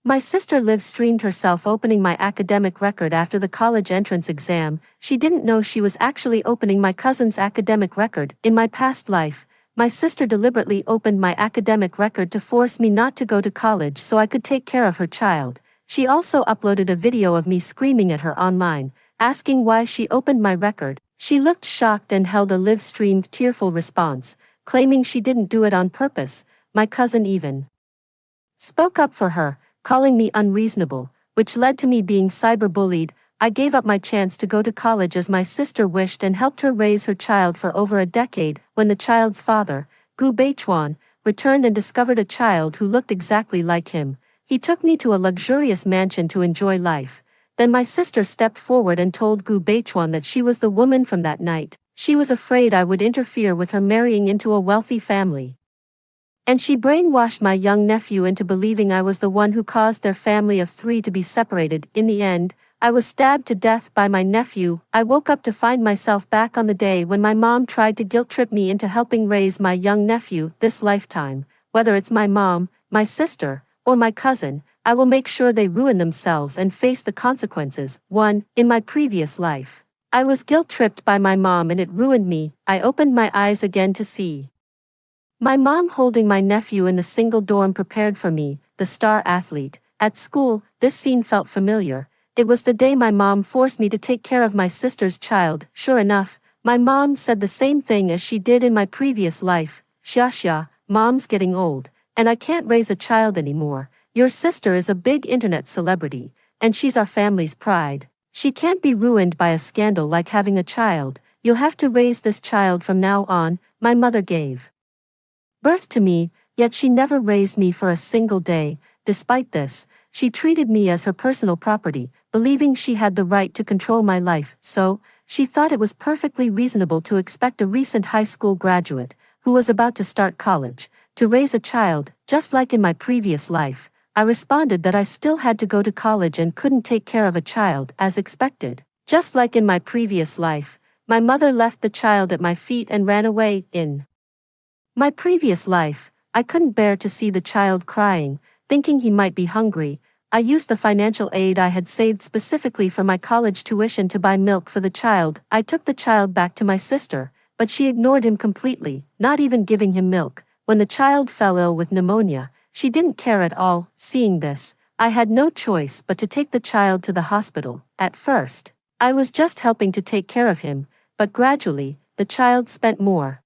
My sister live streamed herself opening my academic record after the college entrance exam. She didn't know she was actually opening my cousin's academic record. In my past life, my sister deliberately opened my academic record to force me not to go to college so I could take care of her child. She also uploaded a video of me screaming at her online, asking why she opened my record. She looked shocked and held a live-streamed tearful response, claiming she didn't do it on purpose. My cousin even spoke up for her, calling me unreasonable, which led to me being cyberbullied. I gave up my chance to go to college as my sister wished and helped her raise her child for over a decade. When the child's father, Gu Beichuan, returned and discovered a child who looked exactly like him, he took me to a luxurious mansion to enjoy life. Then my sister stepped forward and told Gu Beichuan that she was the woman from that night. She was afraid I would interfere with her marrying into a wealthy family. And she brainwashed my young nephew into believing I was the one who caused their family of 3 to be separated. In the end, I was stabbed to death by my nephew. I woke up to find myself back on the day when my mom tried to guilt-trip me into helping raise my young nephew. This lifetime, whether it's my mom, my sister, or my cousin, I will make sure they ruin themselves and face the consequences. 1. In my previous life, I was guilt-tripped by my mom and it ruined me. I opened my eyes again to see my mom holding my nephew in the single dorm prepared for me, the star athlete. At school, this scene felt familiar. It was the day my mom forced me to take care of my sister's child. Sure enough, my mom said the same thing as she did in my previous life. Xia, mom's getting old, and I can't raise a child anymore. Your sister is a big internet celebrity, and she's our family's pride. She can't be ruined by a scandal like having a child. You'll have to raise this child from now on. My mother gave birth to me, yet she never raised me for a single day. Despite this, she treated me as her personal property, believing she had the right to control my life. So, she thought it was perfectly reasonable to expect a recent high school graduate, who was about to start college, to raise a child. Just like in my previous life, I responded that I still had to go to college and couldn't take care of a child as expected. Just like in my previous life, my mother left the child at my feet and ran away. In my previous life, I couldn't bear to see the child crying, thinking he might be hungry. I used the financial aid I had saved specifically for my college tuition to buy milk for the child. I took the child back to my sister, but she ignored him completely, not even giving him milk. When the child fell ill with pneumonia, she didn't care at all. Seeing this, I had no choice but to take the child to the hospital. At first, I was just helping to take care of him, but gradually, the child spent more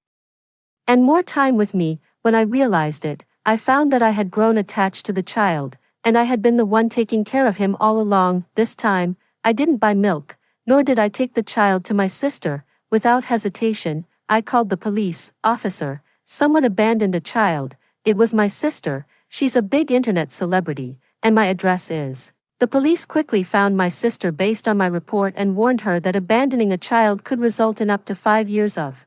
and more time with me. When I realized it, I found that I had grown attached to the child, and I had been the one taking care of him all along. This time, I didn't buy milk, nor did I take the child to my sister. Without hesitation, I called the police. Officer, someone abandoned a child. It was my sister. She's a big internet celebrity, and my address is. The police quickly found my sister based on my report and warned her that abandoning a child could result in up to 5 years of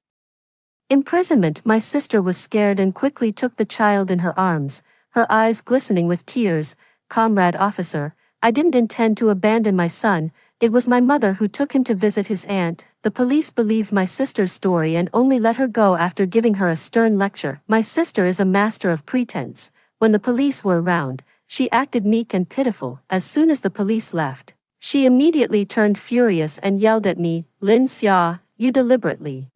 imprisonment. My sister was scared and quickly took the child in her arms, her eyes glistening with tears. Comrade officer, I didn't intend to abandon my son. It was my mother who took him to visit his aunt. The police believed my sister's story and only let her go after giving her a stern lecture. My sister is a master of pretense. When the police were around, she acted meek and pitiful. As soon as the police left, she immediately turned furious and yelled at me. Lin Xia, you deliberately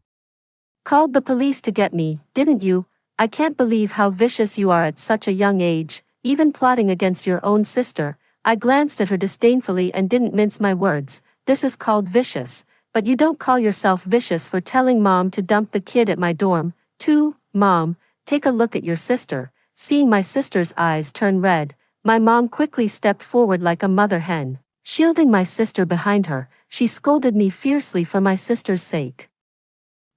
called the police to get me, didn't you? I can't believe how vicious you are at such a young age, even plotting against your own sister. I glanced at her disdainfully and didn't mince my words. This is called vicious, but you don't call yourself vicious for telling mom to dump the kid at my dorm. 2. Mom, take a look at your sister. Seeing my sister's eyes turn red, my mom quickly stepped forward like a mother hen. Shielding my sister behind her, she scolded me fiercely for my sister's sake.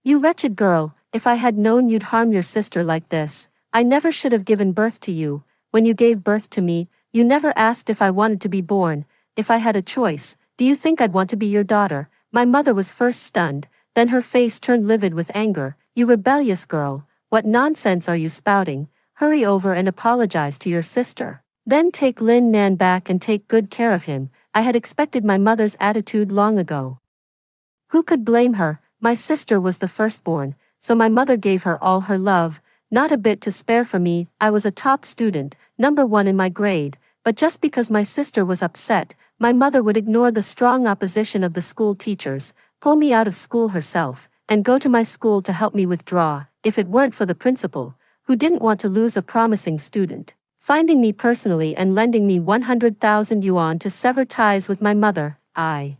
You wretched girl, if I had known you'd harm your sister like this, I never should have given birth to you. When you gave birth to me, you never asked if I wanted to be born. If I had a choice, do you think I'd want to be your daughter? My mother was first stunned, then her face turned livid with anger. You rebellious girl, what nonsense are you spouting? Hurry over and apologize to your sister. Then take Lin Nan back and take good care of him. I had expected my mother's attitude long ago. Who could blame her? My sister was the firstborn, so my mother gave her all her love, not a bit to spare for me. I was a top student, number 1 in my grade. but just because my sister was upset, my mother would ignore the strong opposition of the school teachers, pull me out of school herself, and go to my school to help me withdraw, if it weren't for the principal, who didn't want to lose a promising student, finding me personally and lending me 100,000 yuan to sever ties with my mother. I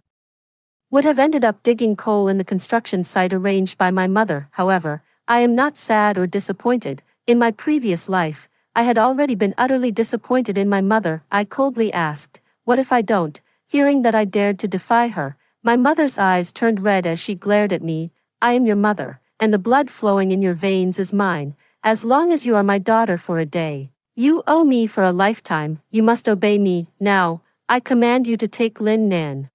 would have ended up digging coal in the construction site arranged by my mother. However, I am not sad or disappointed. In my previous life, I had already been utterly disappointed in my mother. I coldly asked, "What if I don't?" Hearing that I dared to defy her, my mother's eyes turned red as she glared at me. "I am your mother, and the blood flowing in your veins is mine. As long as you are my daughter for a day, you owe me for a lifetime. You must obey me. Now, I command you to take Lin Nan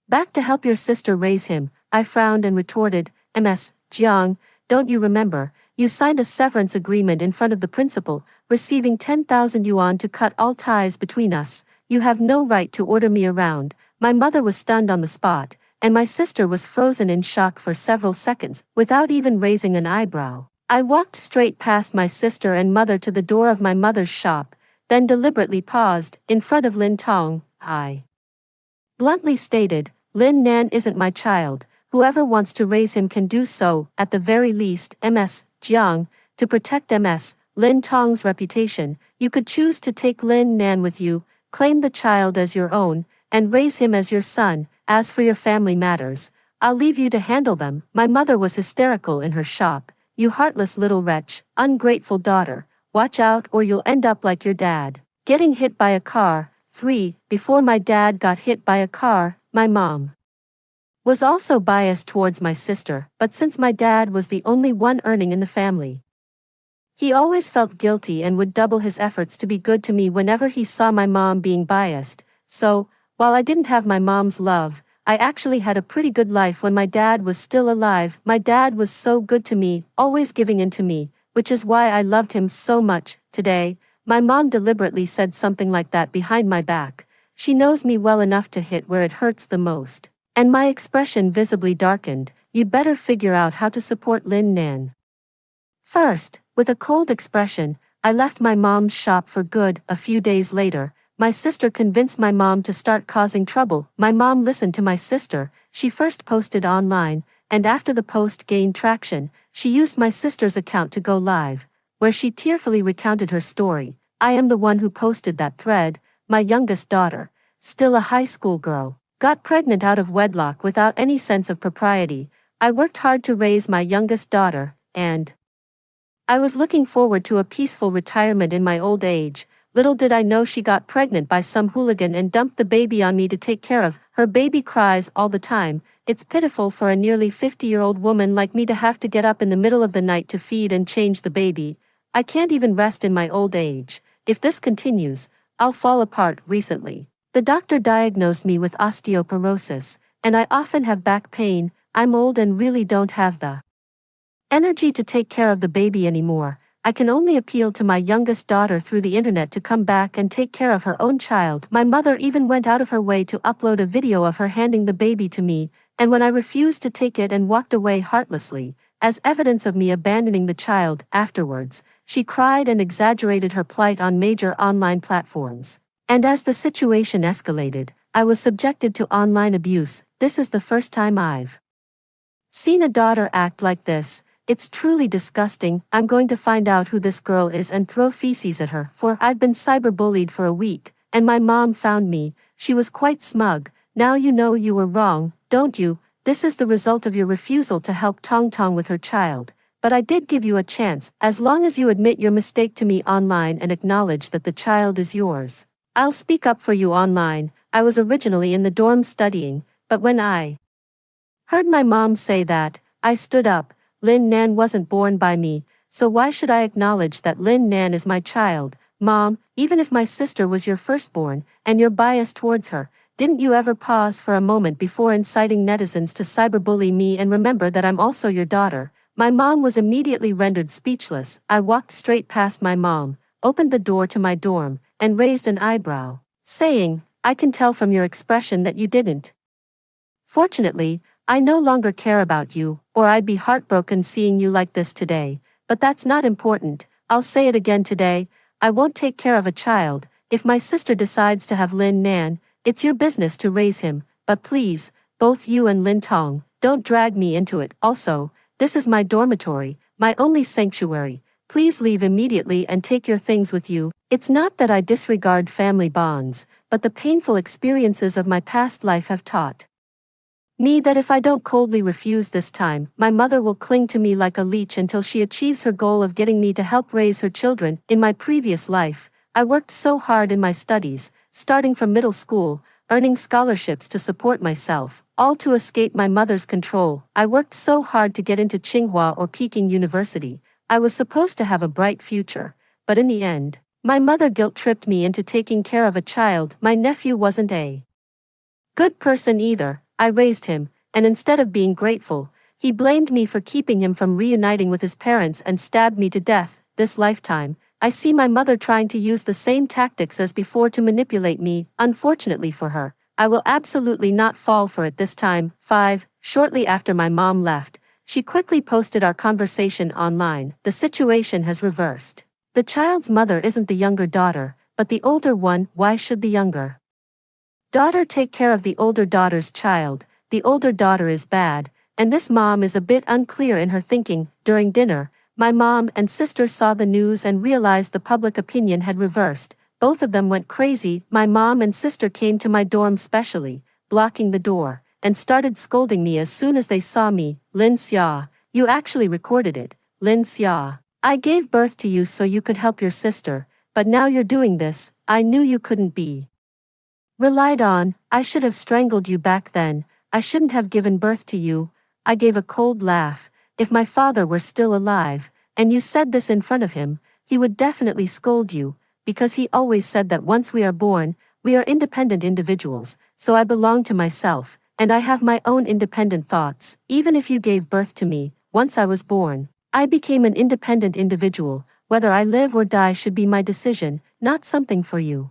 back to help your sister raise him." I frowned and retorted, "Ms. Jiang, don't you remember, you signed a severance agreement in front of the principal, receiving 10,000 yuan to cut all ties between us. You have no right to order me around." My mother was stunned on the spot, and my sister was frozen in shock for several seconds, without even raising an eyebrow. I walked straight past my sister and mother to the door of my mother's shop, then deliberately paused in front of Lin Tong. I bluntly stated, "Lin Nan isn't my child. Whoever wants to raise him can do so, at the very least. Ms. Jiang, to protect Ms. Lin Tong's reputation, you could choose to take Lin Nan with you, claim the child as your own, and raise him as your son. As for your family matters, I'll leave you to handle them." My mother was hysterical in her shop. "You heartless little wretch, ungrateful daughter, watch out or you'll end up like your dad, getting hit by a car." 3. Before my dad got hit by a car, my mom was also biased towards my sister, but since my dad was the only one earning in the family, he always felt guilty and would double his efforts to be good to me whenever he saw my mom being biased. So, while I didn't have my mom's love, I actually had a pretty good life when my dad was still alive. My dad was so good to me, always giving in to me, which is why I loved him so much. Today, my mom deliberately said something like that behind my back. She knows me well enough to hit where it hurts the most. And my expression visibly darkened. "You'd better figure out how to support Lin Nan first." With a cold expression, I left my mom's shop for good. A few days later, my sister convinced my mom to start causing trouble. My mom listened to my sister. She first posted online, and after the post gained traction, she used my sister's account to go live, where she tearfully recounted her story. "I am the one who posted that thread. My youngest daughter, still a high school girl, got pregnant out of wedlock without any sense of propriety. I worked hard to raise my youngest daughter, and I was looking forward to a peaceful retirement in my old age. Little did I know she got pregnant by some hooligan and dumped the baby on me to take care of. Her baby cries all the time. It's pitiful for a nearly 50-year-old woman like me to have to get up in the middle of the night to feed and change the baby. I can't even rest in my old age. If this continues, I'll fall apart." Recently, the doctor diagnosed me with osteoporosis, and I often have back pain. I'm old and really don't have the energy to take care of the baby anymore. I can only appeal to my youngest daughter through the internet to come back and take care of her own child. My mother even went out of her way to upload a video of her handing the baby to me, and when I refused to take it and walked away heartlessly, as evidence of me abandoning the child, afterwards, she cried and exaggerated her plight on major online platforms. And as the situation escalated, I was subjected to online abuse. This is the first time I've seen a daughter act like this. It's truly disgusting. I'm going to find out who this girl is and throw feces at her, for I've been cyberbullied for a week, and my mom found me. She was quite smug. "Now you know you were wrong, don't you? This is the result of your refusal to help Tong Tong with her child. But I did give you a chance. As long as you admit your mistake to me online and acknowledge that the child is yours, I'll speak up for you online." I was originally in the dorm studying, but when I heard my mom say that, I stood up. Lin Nan wasn't born by me, so why should I acknowledge that Lin Nan is my child? Mom, even if my sister was your firstborn, and you're biased towards her, didn't you ever pause for a moment before inciting netizens to cyberbully me and remember that I'm also your daughter? My mom was immediately rendered speechless. I walked straight past my mom, opened the door to my dorm, and raised an eyebrow, saying, "I can tell from your expression that you didn't. Fortunately, I no longer care about you, or I'd be heartbroken seeing you like this today. But that's not important. I'll say it again today. I won't take care of a child. If my sister decides to have Lin Nan, it's your business to raise him, but please, both you and Lin Tong, don't drag me into it. Also, this is my dormitory, my only sanctuary. Please leave immediately and take your things with you. It's not that I disregard family bonds, but the painful experiences of my past life have taught me that if I don't coldly refuse this time, my mother will cling to me like a leech until she achieves her goal of getting me to help raise her children. In my previous life, I worked so hard in my studies, starting from middle school, earning scholarships to support myself, all to escape my mother's control. I worked so hard to get into Tsinghua or Peking University. I was supposed to have a bright future, but in the end, my mother guilt-tripped me into taking care of a child. My nephew wasn't a good person either. I raised him, and instead of being grateful, he blamed me for keeping him from reuniting with his parents and stabbed me to death. This lifetime, I see my mother trying to use the same tactics as before to manipulate me. Unfortunately for her, I will absolutely not fall for it this time. 5. Shortly after my mom left, she quickly posted our conversation online. The situation has reversed. The child's mother isn't the younger daughter, but the older one. Why should the younger daughter take care of the older daughter's child? The older daughter is bad, and this mom is a bit unclear in her thinking. During dinner, my mom and sister saw the news and realized the public opinion had reversed. Both of them went crazy. My mom and sister came to my dorm specially, blocking the door, and started scolding me as soon as they saw me. Lin Xia, you actually recorded it. Lin Xia, I gave birth to you so you could help your sister, but now you're doing this. I knew you couldn't be relied on. I should have strangled you back then. I shouldn't have given birth to you. I gave a cold laugh. If my father were still alive, and you said this in front of him, he would definitely scold you, because he always said that once we are born, we are independent individuals, so I belong to myself, and I have my own independent thoughts. Even if you gave birth to me, once I was born, I became an independent individual. Whether I live or die should be my decision, not something for you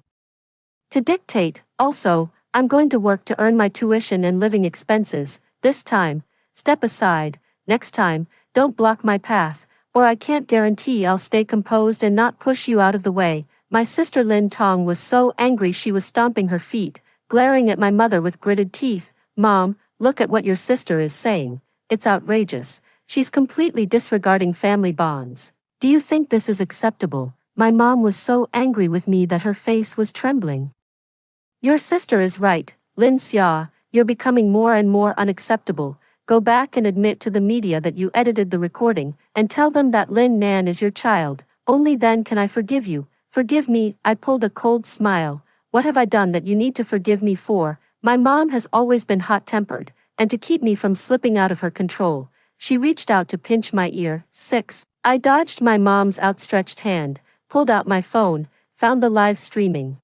to dictate. Also, I'm going to work to earn my tuition and living expenses. This time, step aside. Next time, don't block my path, or I can't guarantee I'll stay composed and not push you out of the way. My sister Lin Tong was so angry she was stomping her feet, glaring at my mother with gritted teeth. Mom, look at what your sister is saying. It's outrageous. She's completely disregarding family bonds. Do you think this is acceptable? My mom was so angry with me that her face was trembling. Your sister is right, Lin Xia, you're becoming more and more unacceptable. Go back and admit to the media that you edited the recording, and tell them that Lin Nan is your child. Only then can I forgive you. Forgive me. I pulled a cold smile. What have I done that you need to forgive me for? My mom has always been hot-tempered, and to keep me from slipping out of her control, she reached out to pinch my ear. 6. I dodged my mom's outstretched hand, pulled out my phone, found the live streaming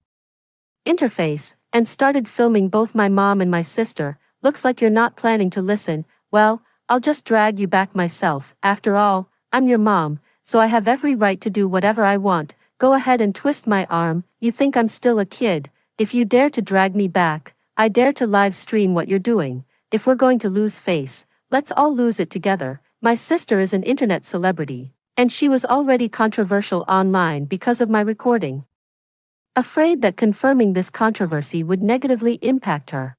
interface, and started filming both my mom and my sister. Looks like you're not planning to listen. Well, I'll just drag you back myself. After all, I'm your mom, so I have every right to do whatever I want. Go ahead and twist my arm. You think I'm still a kid? If you dare to drag me back, I dare to live stream what you're doing. If we're going to lose face, let's all lose it together. My sister is an internet celebrity, and she was already controversial online because of my recording. Afraid that confirming this controversy would negatively impact her,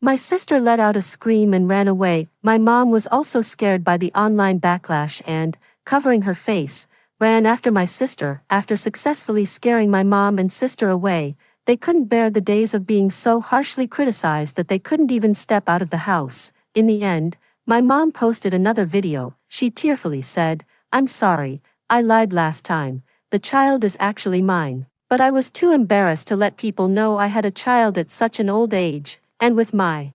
my sister let out a scream and ran away. My mom was also scared by the online backlash and, covering her face, ran after my sister. After successfully scaring my mom and sister away, they couldn't bear the days of being so harshly criticized that they couldn't even step out of the house. In the end, my mom posted another video. She tearfully said, "I'm sorry, I lied last time. The child is actually mine. But I was too embarrassed to let people know I had a child at such an old age, and with my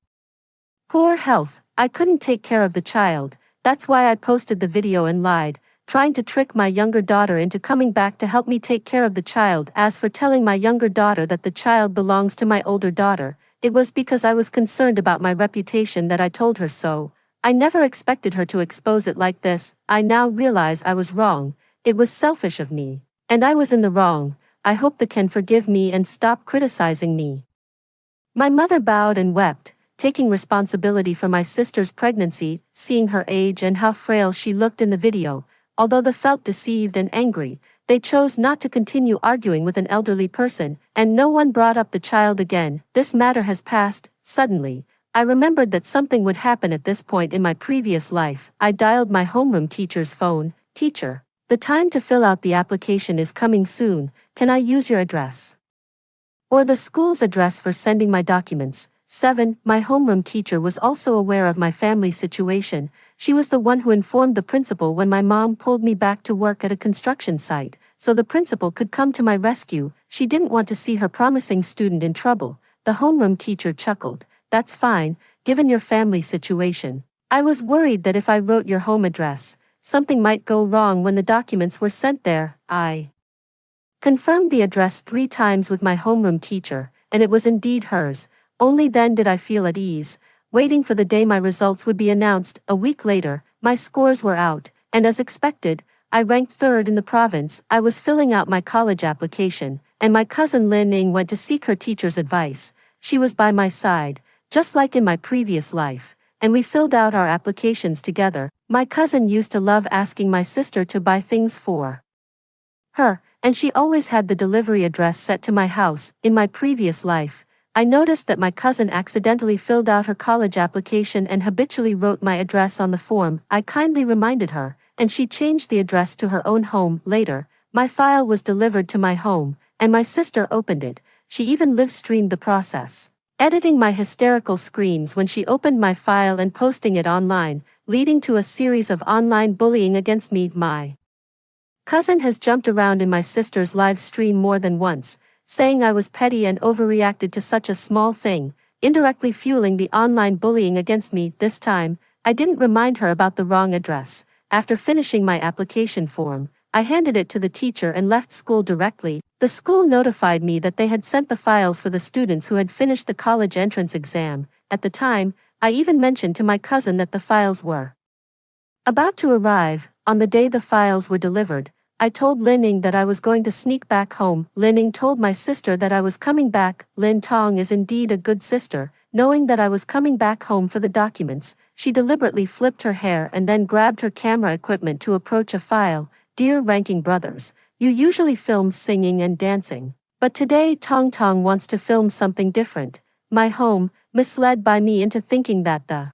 poor health, I couldn't take care of the child. That's why I posted the video and lied, trying to trick my younger daughter into coming back to help me take care of the child. As for telling my younger daughter that the child belongs to my older daughter, it was because I was concerned about my reputation that I told her so. I never expected her to expose it like this. I now realize I was wrong. It was selfish of me, and I was in the wrong. I hope they can forgive me and stop criticizing me." My mother bowed and wept, taking responsibility for my sister's pregnancy, seeing her age and how frail she looked in the video. Although they felt deceived and angry, They chose not to continue arguing with an elderly person, and no one brought up the child again. This matter has passed. Suddenly, I remembered that something would happen at this point in my previous life. I dialed my homeroom teacher's phone. Teacher, the time to fill out the application is coming soon. Can I use your address? Or the school's address for sending my documents? 7. My homeroom teacher was also aware of my family situation. She was the one who informed the principal when my mom pulled me back to work at a construction site, so the principal could come to my rescue. She didn't want to see her promising student in trouble. The homeroom teacher chuckled. That's fine, given your family situation. I was worried that if I wrote your home address, something might go wrong when the documents were sent there. I confirmed the address 3 times with my homeroom teacher, and it was indeed hers. Only then did I feel at ease, waiting for the day my results would be announced. A week later, my scores were out, and as expected, I ranked 3rd in the province. I was filling out my college application, and my cousin Lin Ning went to seek her teacher's advice. She was by my side, just like in my previous life, and we filled out our applications together. My cousin used to love asking my sister to buy things for her, and she always had the delivery address set to my house. In my previous life, I noticed that my cousin accidentally filled out her college application and habitually wrote my address on the form. I kindly reminded her, and she changed the address to her own home. Later, my file was delivered to my home, and my sister opened it. She even live-streamed the process, editing my hysterical screams when she opened my file and posting it online, leading to a series of online bullying against me. My cousin has jumped around in my sister's live stream more than once, saying I was petty and overreacted to such a small thing, indirectly fueling the online bullying against me. This time, I didn't remind her about the wrong address. After finishing my application form, I handed it to the teacher and left school directly. The school notified me that they had sent the files for the students who had finished the college entrance exam. At the time, I even mentioned to my cousin that the files were about to arrive. On the day the files were delivered, I told Lin Ning that I was going to sneak back home. Lin Ning told my sister that I was coming back. Lin Tong is indeed a good sister. Knowing that I was coming back home for the documents, she deliberately flipped her hair and then grabbed her camera equipment to approach a file. Dear ranking brothers, you usually film singing and dancing, but today Tong Tong wants to film something different. My home, misled by me into thinking that the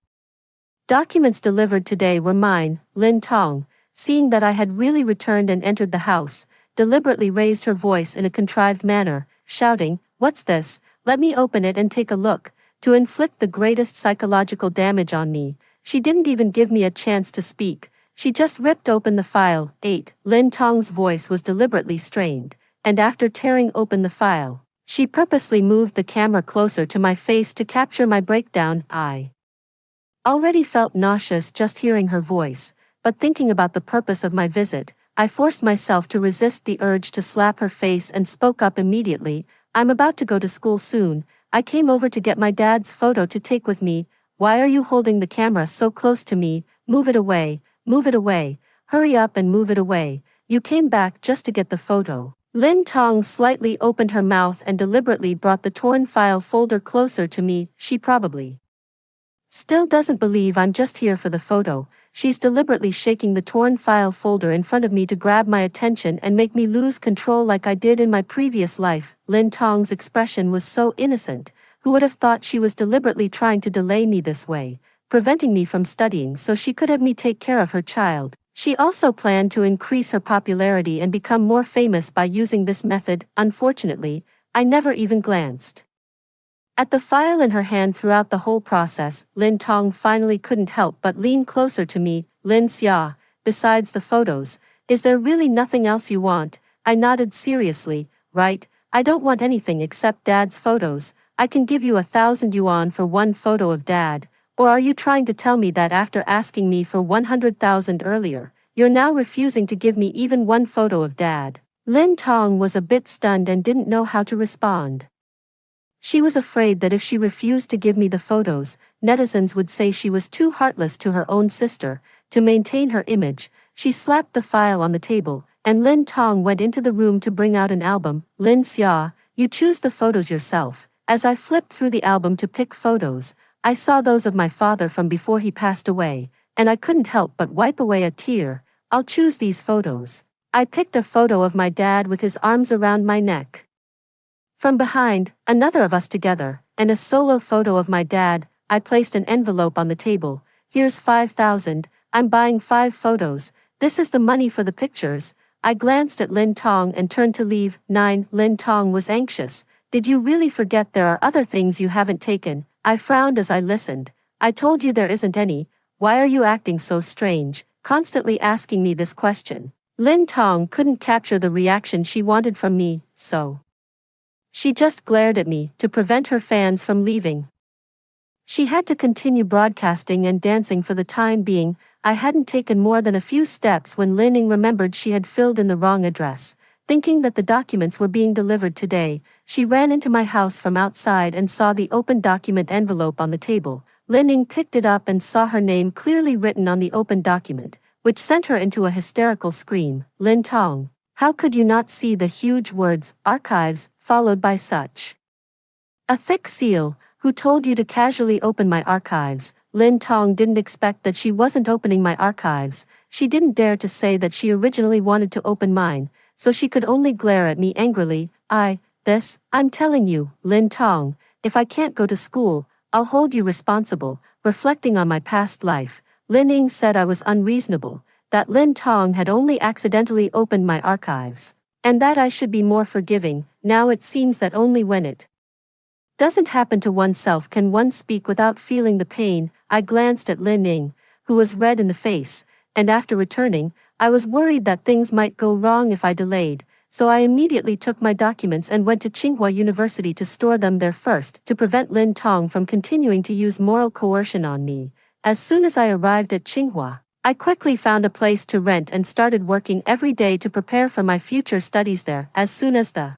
documents delivered today were mine. Lin Tong, seeing that I had really returned and entered the house, deliberately raised her voice in a contrived manner, shouting, "What's this? Let me open it and take a look," to inflict the greatest psychological damage on me. She didn't even give me a chance to speak. She just ripped open the file. 8. Lin Tong's voice was deliberately strained, and after tearing open the file, she purposely moved the camera closer to my face to capture my breakdown. I already felt nauseous just hearing her voice, but thinking about the purpose of my visit, I forced myself to resist the urge to slap her face and spoke up immediately. "I'm about to go to school soon. I came over to get my dad's photo to take with me. Why are you holding the camera so close to me? Move it away, move it away. Hurry up and move it away. You came back just to get the photo." Lin Tong slightly opened her mouth and deliberately brought the torn file folder closer to me. She probably still doesn't believe I'm just here for the photo. She's deliberately shaking the torn file folder in front of me to grab my attention and make me lose control like I did in my previous life. Lin Tong's expression was so innocent. Who would have thought she was deliberately trying to delay me this way, preventing me from studying so she could have me take care of her child? She also planned to increase her popularity and become more famous by using this method. Unfortunately, I never even glanced at the file in her hand throughout the whole process. Lin Tong finally couldn't help but lean closer to me. "Lin Xia, besides the photos, is there really nothing else you want?" I nodded seriously. "Right, I don't want anything except Dad's photos. I can give you 1,000 yuan for one photo of Dad. Or are you trying to tell me that after asking me for 100,000 earlier, you're now refusing to give me even one photo of Dad?" Lin Tong was a bit stunned and didn't know how to respond. She was afraid that if she refused to give me the photos, netizens would say she was too heartless to her own sister. To maintain her image, she slapped the file on the table, and Lin Tong went into the room to bring out an album. "Lin Xia, you choose the photos yourself." As I flipped through the album to pick photos, I saw those of my father from before he passed away, and I couldn't help but wipe away a tear. "I'll choose these photos." I picked a photo of my dad with his arms around my neck. From behind, another of us together, and a solo photo of my dad. I placed an envelope on the table. Here's 5,000, I'm buying 5 photos, this is the money for the pictures. I glanced at Lin Tong and turned to leave. 9. Lin Tong was anxious. Did you really forget there are other things you haven't taken? I frowned as I listened. I told you there isn't any. Why are you acting so strange, constantly asking me this question? Lin Tong couldn't capture the reaction she wanted from me, so she just glared at me to prevent her fans from leaving. She had to continue broadcasting and dancing for the time being. I hadn't taken more than a few steps when Lin Ning remembered she had filled in the wrong address. Thinking that the documents were being delivered today, she ran into my house from outside and saw the open document envelope on the table. Lin Ning picked it up and saw her name clearly written on the open document, which sent her into a hysterical scream. Lin Tong, how could you not see the huge words, archives, followed by such a thick seal? Who told you to casually open my archives? Lin Tong didn't expect that she wasn't opening my archives. She didn't dare to say that she originally wanted to open mine, so she could only glare at me angrily. I'm telling you, Lin Tong, if I can't go to school, I'll hold you responsible. Reflecting on my past life, Lin Ning said I was unreasonable, that Lin Tong had only accidentally opened my archives, and that I should be more forgiving. Now it seems that only when it doesn't happen to oneself can one speak without feeling the pain. I glanced at Lin Ning, who was red in the face, and after returning, I was worried that things might go wrong if I delayed, so I immediately took my documents and went to Tsinghua University to store them there first, to prevent Lin Tong from continuing to use moral coercion on me. As soon as I arrived at Tsinghua, I quickly found a place to rent and started working every day to prepare for my future studies there. As soon as the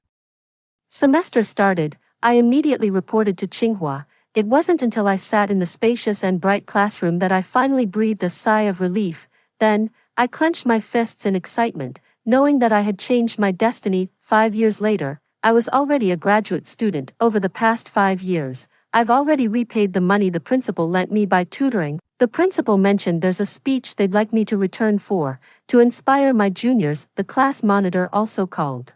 semester started, I immediately reported to Tsinghua. It wasn't until I sat in the spacious and bright classroom that I finally breathed a sigh of relief. Then, I clenched my fists in excitement, knowing that I had changed my destiny. 5 years later, I was already a graduate student. Over the past 5 years, I've already repaid the money the principal lent me by tutoring. The principal mentioned there's a speech they'd like me to return for, to inspire my juniors. The class monitor also called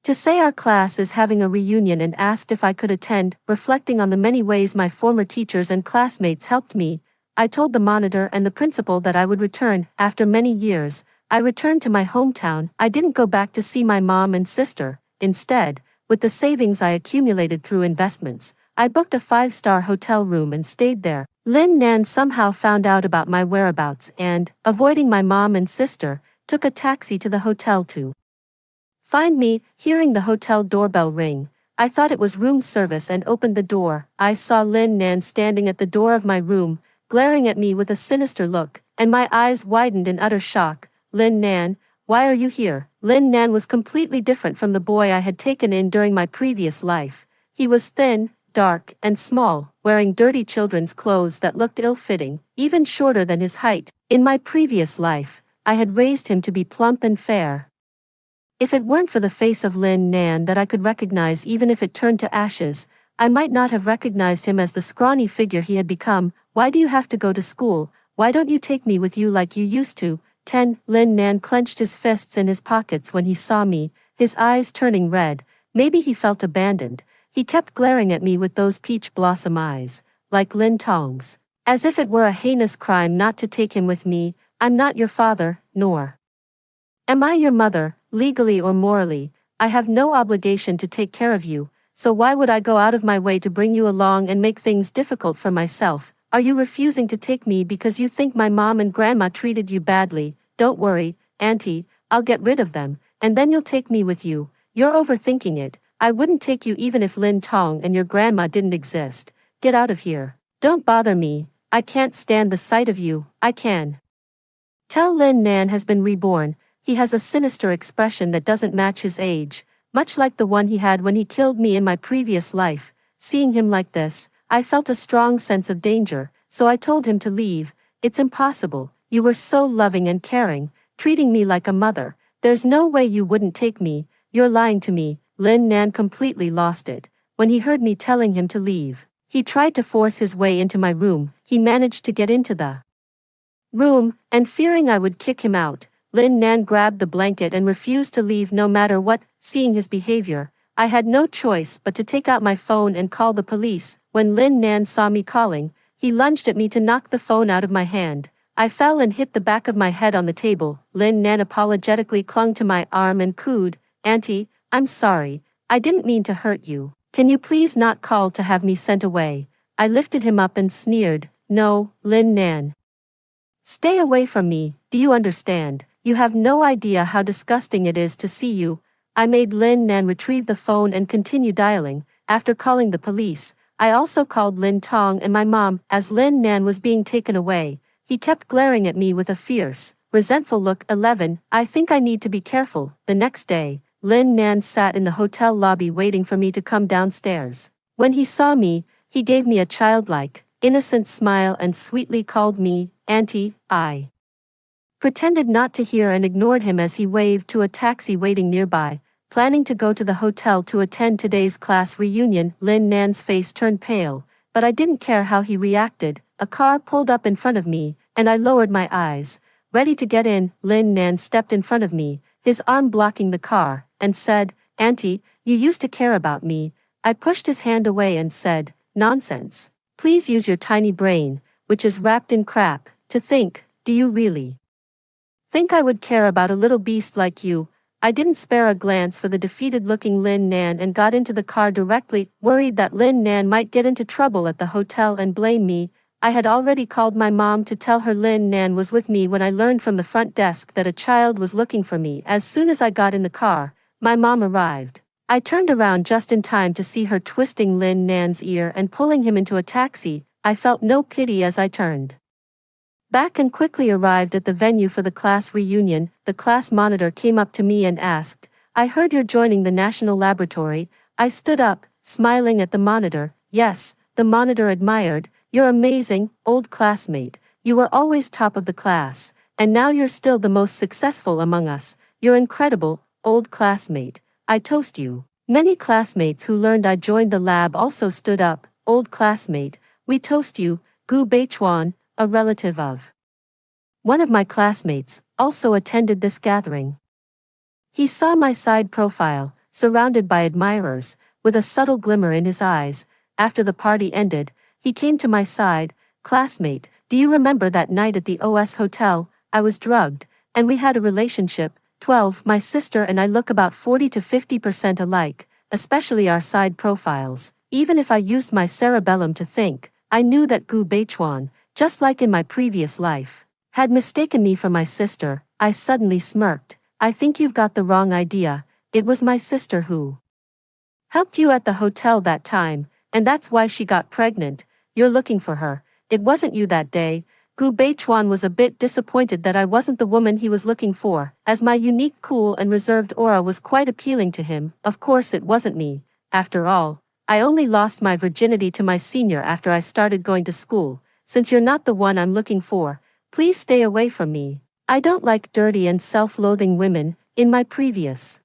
to say our class is having a reunion and asked if I could attend. Reflecting on the many ways my former teachers and classmates helped me, I told the monitor and the principal that I would return. After many years, I returned to my hometown. I didn't go back to see my mom and sister. Instead, with the savings I accumulated through investments, I booked a 5-star hotel room and stayed there. Lin Nan somehow found out about my whereabouts and, avoiding my mom and sister, took a taxi to the hotel to find me. Hearing the hotel doorbell ring, I thought it was room service and opened the door. I saw Lin Nan standing at the door of my room, glaring at me with a sinister look, and my eyes widened in utter shock. Lin Nan, why are you here? Lin Nan was completely different from the boy I had taken in during my previous life. He was thin, dark, and small, wearing dirty children's clothes that looked ill-fitting, even shorter than his height. In my previous life, I had raised him to be plump and fair. If it weren't for the face of Lin Nan that I could recognize even if it turned to ashes, I might not have recognized him as the scrawny figure he had become. Why do you have to go to school? Why don't you take me with you like you used to? 10. Lin Nan clenched his fists in his pockets when he saw me, his eyes turning red. Maybe he felt abandoned. He kept glaring at me with those peach blossom eyes, like Lin Tong's, as if it were a heinous crime not to take him with me. I'm not your father, nor am I your mother. Legally or morally, I have no obligation to take care of you, so why would I go out of my way to bring you along and make things difficult for myself? Are you refusing to take me because you think my mom and grandma treated you badly? Don't worry, Auntie, I'll get rid of them, and then you'll take me with you. You're overthinking it. I wouldn't take you even if Lin Tong and your grandma didn't exist. Get out of here. Don't bother me. I can't stand the sight of you. I can tell Lin Nan has been reborn. He has a sinister expression that doesn't match his age, much like the one he had when he killed me in my previous life. Seeing him like this, I felt a strong sense of danger, so I told him to leave. It's impossible. You were so loving and caring, treating me like a mother. There's no way you wouldn't take me. You're lying to me. Lin Nan completely lost it when he heard me telling him to leave. He tried to force his way into my room. He managed to get into the room, and fearing I would kick him out, Lin Nan grabbed the blanket and refused to leave no matter what. Seeing his behavior, I had no choice but to take out my phone and call the police. When Lin Nan saw me calling, he lunged at me to knock the phone out of my hand. I fell and hit the back of my head on the table. Lin Nan apologetically clung to my arm and cooed, "Auntie, I'm sorry. I didn't mean to hurt you. Can you please not call to have me sent away?" I lifted him up and sneered, "No, Lin Nan. Stay away from me, do you understand? You have no idea how disgusting it is to see you." I made Lin Nan retrieve the phone and continue dialing. After calling the police, I also called Lin Tong and my mom. As Lin Nan was being taken away, he kept glaring at me with a fierce, resentful look. 11. I think I need to be careful. The next day, Lin Nan sat in the hotel lobby waiting for me to come downstairs. When he saw me, he gave me a childlike, innocent smile and sweetly called me Auntie. I pretended not to hear and ignored him as he waved to a taxi waiting nearby, planning to go to the hotel to attend today's class reunion. Lin Nan's face turned pale, but I didn't care how he reacted. A car pulled up in front of me, and I lowered my eyes, ready to get in. Lin Nan stepped in front of me, his arm blocking the car, and said, "Auntie, you used to care about me." I pushed his hand away and said, "Nonsense. Please use your tiny brain, which is wrapped in crap, to think. Do you really think I would care about a little beast like you?" I didn't spare a glance for the defeated-looking Lin Nan and got into the car directly, worried that Lin Nan might get into trouble at the hotel and blame me. I had already called my mom to tell her Lin Nan was with me when I learned from the front desk that a child was looking for me. As soon as I got in the car, my mom arrived. I turned around just in time to see her twisting Lin Nan's ear and pulling him into a taxi. I felt no pity as I turned back and quickly arrived at the venue for the class reunion. The class monitor came up to me and asked, "I heard you're joining the National Laboratory." I stood up, smiling at the monitor. "Yes," the monitor admired, "you're amazing, old classmate. You were always top of the class, and now you're still the most successful among us. You're incredible, old classmate. I toast you." Many classmates who learned I joined the lab also stood up. "Old classmate, we toast you." Gu Beichuan, a relative of one of my classmates, also attended this gathering. He saw my side profile, surrounded by admirers, with a subtle glimmer in his eyes. After the party ended, he came to my side. "Classmate, do you remember that night at the OS hotel? I was drugged, and we had a relationship." 12. My sister and I look about 40 to 50% alike, especially our side profiles. Even if I used my cerebellum to think, I knew that Gu Beichuan, just like in my previous life, had mistaken me for my sister. I suddenly smirked. "I think you've got the wrong idea. It was my sister who helped you at the hotel that time, and that's why she got pregnant. You're looking for her. It wasn't you that day." Gu Beichuan was a bit disappointed that I wasn't the woman he was looking for, as my unique, cool and reserved aura was quite appealing to him. Of course it wasn't me. After all, I only lost my virginity to my senior after I started going to school. "Since you're not the one I'm looking for, please stay away from me. I don't like dirty and self-loathing women." In my previous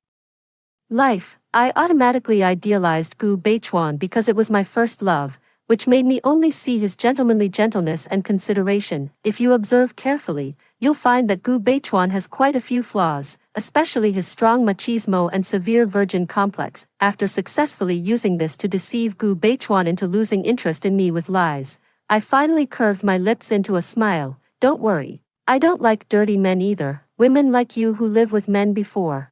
life, I automatically idealized Gu Beichuan because it was my first love, which made me only see his gentlemanly gentleness and consideration. If you observe carefully, you'll find that Gu Beichuan has quite a few flaws, especially his strong machismo and severe virgin complex. After successfully using this to deceive Gu Beichuan into losing interest in me with lies, I finally curved my lips into a smile. "Don't worry. I don't like dirty men either. Women like you who live with men before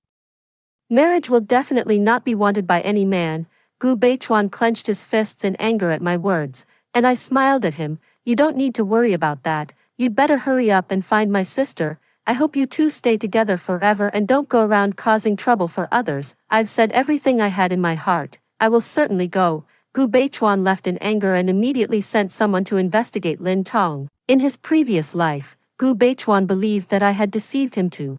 marriage will definitely not be wanted by any man." Gu Beichuan clenched his fists in anger at my words, and I smiled at him. "You don't need to worry about that. You'd better hurry up and find my sister. I hope you two stay together forever and don't go around causing trouble for others." I've said everything I had in my heart. I will certainly go. Gu Beichuan left in anger and immediately sent someone to investigate Lin Tong. In his previous life, Gu Beichuan believed that I had deceived him to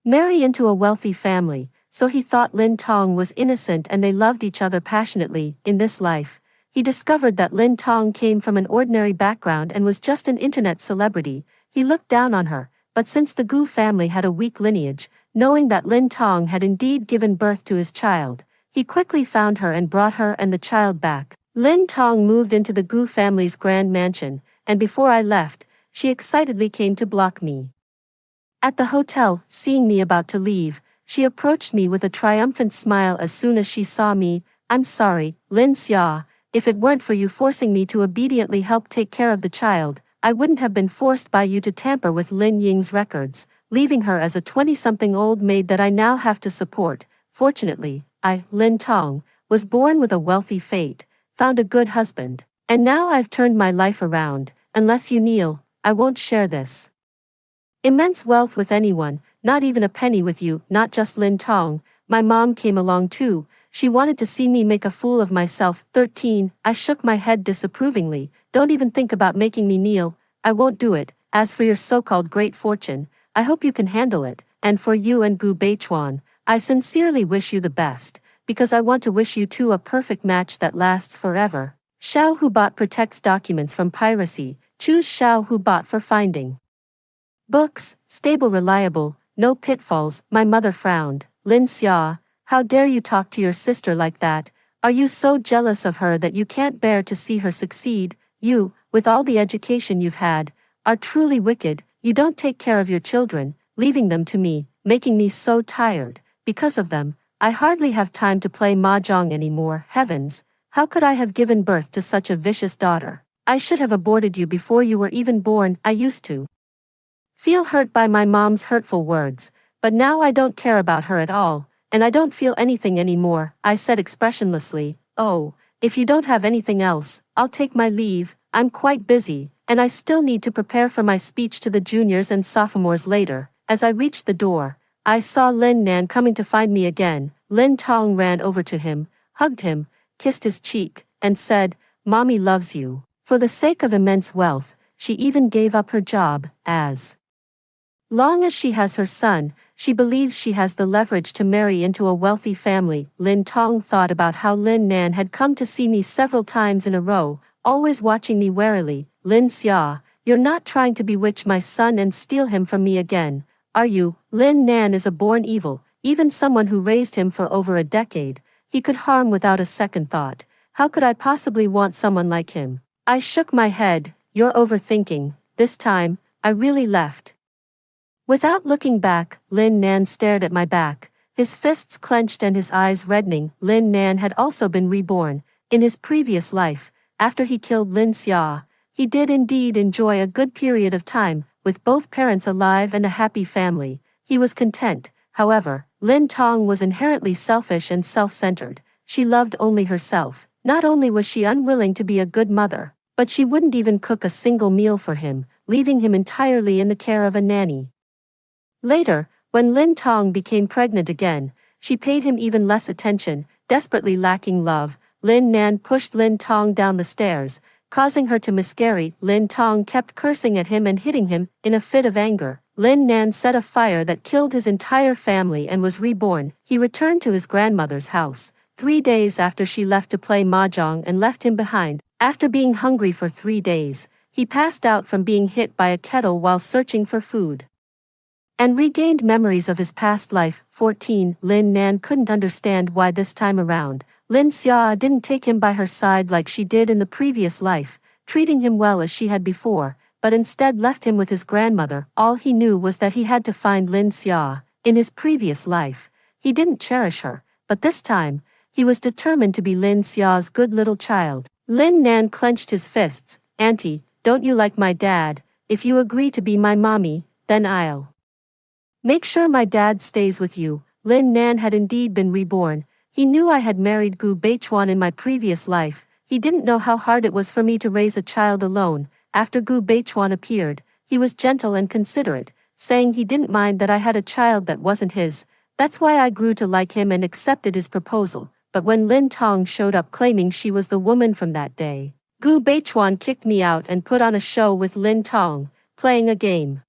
marry into a wealthy family, so he thought Lin Tong was innocent and they loved each other passionately. In this life, he discovered that Lin Tong came from an ordinary background and was just an internet celebrity. He looked down on her, but since the Gu family had a weak lineage, knowing that Lin Tong had indeed given birth to his child, he quickly found her and brought her and the child back. Lin Tong moved into the Gu family's grand mansion, and before I left, she excitedly came to block me At the hotel, seeing me about to leave, she approached me with a triumphant smile as soon as she saw me. I'm sorry, Lin Xia, if it weren't for you forcing me to obediently help take care of the child, I wouldn't have been forced by you to tamper with Lin Ying's records, leaving her as a 20-something old maid that I now have to support. Fortunately, I, Lin Tong, was born with a wealthy fate, found a good husband, and now I've turned my life around. Unless you kneel, I won't share this immense wealth with anyone, not even a penny with you. Not just Lin Tong, my mom came along too. She wanted to see me make a fool of myself. 13. I shook my head disapprovingly. Don't even think about making me kneel. I won't do it. As for your so-called great fortune, I hope you can handle it. And for you and Gu Beichuan, I sincerely wish you the best, because I want to wish you two a perfect match that lasts forever. Xiao Hubot protects documents from piracy. Choose Xiao Hubot for finding books, stable, reliable, no pitfalls. My mother frowned. Lin Xia, how dare you talk to your sister like that? Are you so jealous of her that you can't bear to see her succeed? You, with all the education you've had, are truly wicked. You don't take care of your children, leaving them to me, making me so tired. Because of them, I hardly have time to play mahjong anymore. Heavens, how could I have given birth to such a vicious daughter? I should have aborted you before you were even born. I used to feel hurt by my mom's hurtful words, but now I don't care about her at all, and I don't feel anything anymore, I said expressionlessly. Oh, if you don't have anything else, I'll take my leave. I'm quite busy, and I still need to prepare for my speech to the juniors and sophomores later. As I reached the door, I saw Lin Nan coming to find me again. Lin Tong ran over to him, hugged him, kissed his cheek, and said, "Mommy loves you." For the sake of immense wealth, she even gave up her job. As long as she has her son, she believes she has the leverage to marry into a wealthy family. Lin Tong thought about how Lin Nan had come to see me several times in a row, always watching me warily. Lin Xia, you're not trying to bewitch my son and steal him from me again, are you? Lin Nan is a born evil, even someone who raised him for over a decade. He could harm without a second thought. How could I possibly want someone like him? I shook my head. You're overthinking. This time, I really left. Without looking back, Lin Nan stared at my back, his fists clenched and his eyes reddening. Lin Nan had also been reborn. In his previous life, after he killed Lin Xia, he did indeed enjoy a good period of time, with both parents alive and a happy family. He was content. However, Lin Tong was inherently selfish and self-centered. She loved only herself. Not only was she unwilling to be a good mother, but she wouldn't even cook a single meal for him, leaving him entirely in the care of a nanny. Later, when Lin Tong became pregnant again, she paid him even less attention. Desperately lacking love, Lin Nan pushed Lin Tong down the stairs, causing her to miscarry. Lin Tong kept cursing at him and hitting him. In a fit of anger, Lin Nan set a fire that killed his entire family and was reborn. He returned to his grandmother's house 3 days after she left to play mahjong and left him behind. After being hungry for 3 days, he passed out from being hit by a kettle while searching for food and regained memories of his past life. 14. Lin Nan couldn't understand why this time around, Lin Xia didn't take him by her side like she did in the previous life, treating him well as she had before, but instead left him with his grandmother. All he knew was that he had to find Lin Xia. In his previous life, he didn't cherish her, but this time, he was determined to be Lin Xia's good little child. Lin Nan clenched his fists. Auntie, don't you like my dad? If you agree to be my mommy, then I'll make sure my dad stays with you. Lin Nan had indeed been reborn. He knew I had married Gu Beichuan in my previous life. He didn't know how hard it was for me to raise a child alone. After Gu Beichuan appeared, he was gentle and considerate, saying he didn't mind that I had a child that wasn't his. That's why I grew to like him and accepted his proposal. But when Lin Tong showed up claiming she was the woman from that day, Gu Beichuan kicked me out and put on a show with Lin Tong, playing a game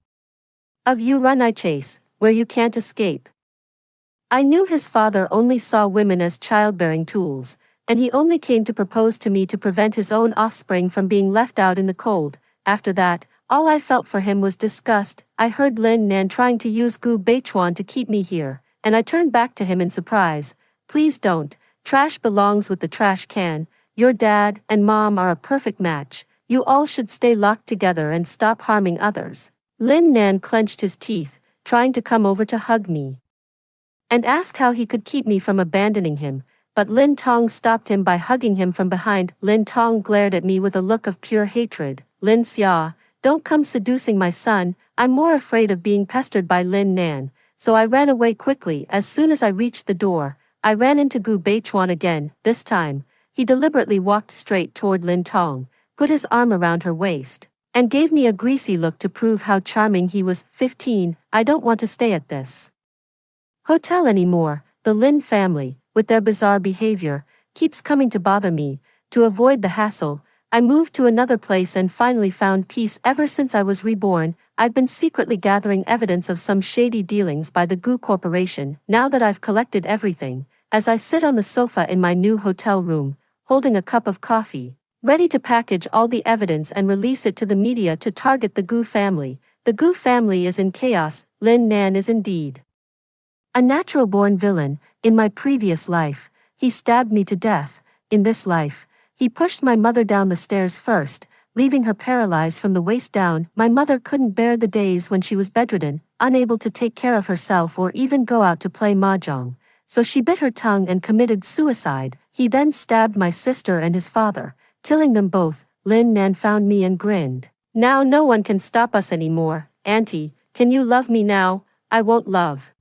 of you run I chase, where you can't escape. I knew his father only saw women as childbearing tools, and he only came to propose to me to prevent his own offspring from being left out in the cold. After that, all I felt for him was disgust. I heard Lin Nan trying to use Gu Beichuan to keep me here, and I turned back to him in surprise. Please don't. Trash belongs with the trash can. Your dad and mom are a perfect match. You all should stay locked together and stop harming others. Lin Nan clenched his teeth, trying to come over to hug me and ask how he could keep me from abandoning him, but Lin Tong stopped him by hugging him from behind. Lin Tong glared at me with a look of pure hatred. Lin Xia, don't come seducing my son, I'm more afraid of being pestered by Lin Nan, so I ran away quickly. As soon as I reached the door, I ran into Gu Beichuan again. This time, he deliberately walked straight toward Lin Tong, put his arm around her waist, and gave me a greasy look to prove how charming he was. 15, I don't want to stay at this hotel anymore. The Lin family, with their bizarre behavior, keeps coming to bother me. To avoid the hassle, I moved to another place and finally found peace. Ever since I was reborn, I've been secretly gathering evidence of some shady dealings by the Gu Corporation. Now that I've collected everything, as I sit on the sofa in my new hotel room, holding a cup of coffee, ready to package all the evidence and release it to the media to target the Gu family. The Gu family is in chaos. Lin Nan is indeed a natural-born villain. In my previous life, he stabbed me to death. In this life, he pushed my mother down the stairs first, leaving her paralyzed from the waist down. My mother couldn't bear the days when she was bedridden, unable to take care of herself or even go out to play mahjong, so she bit her tongue and committed suicide. He then stabbed my sister and his father, killing them both. Lin Nan found me and grinned. Now no one can stop us anymore. Auntie, can you love me now? I won't love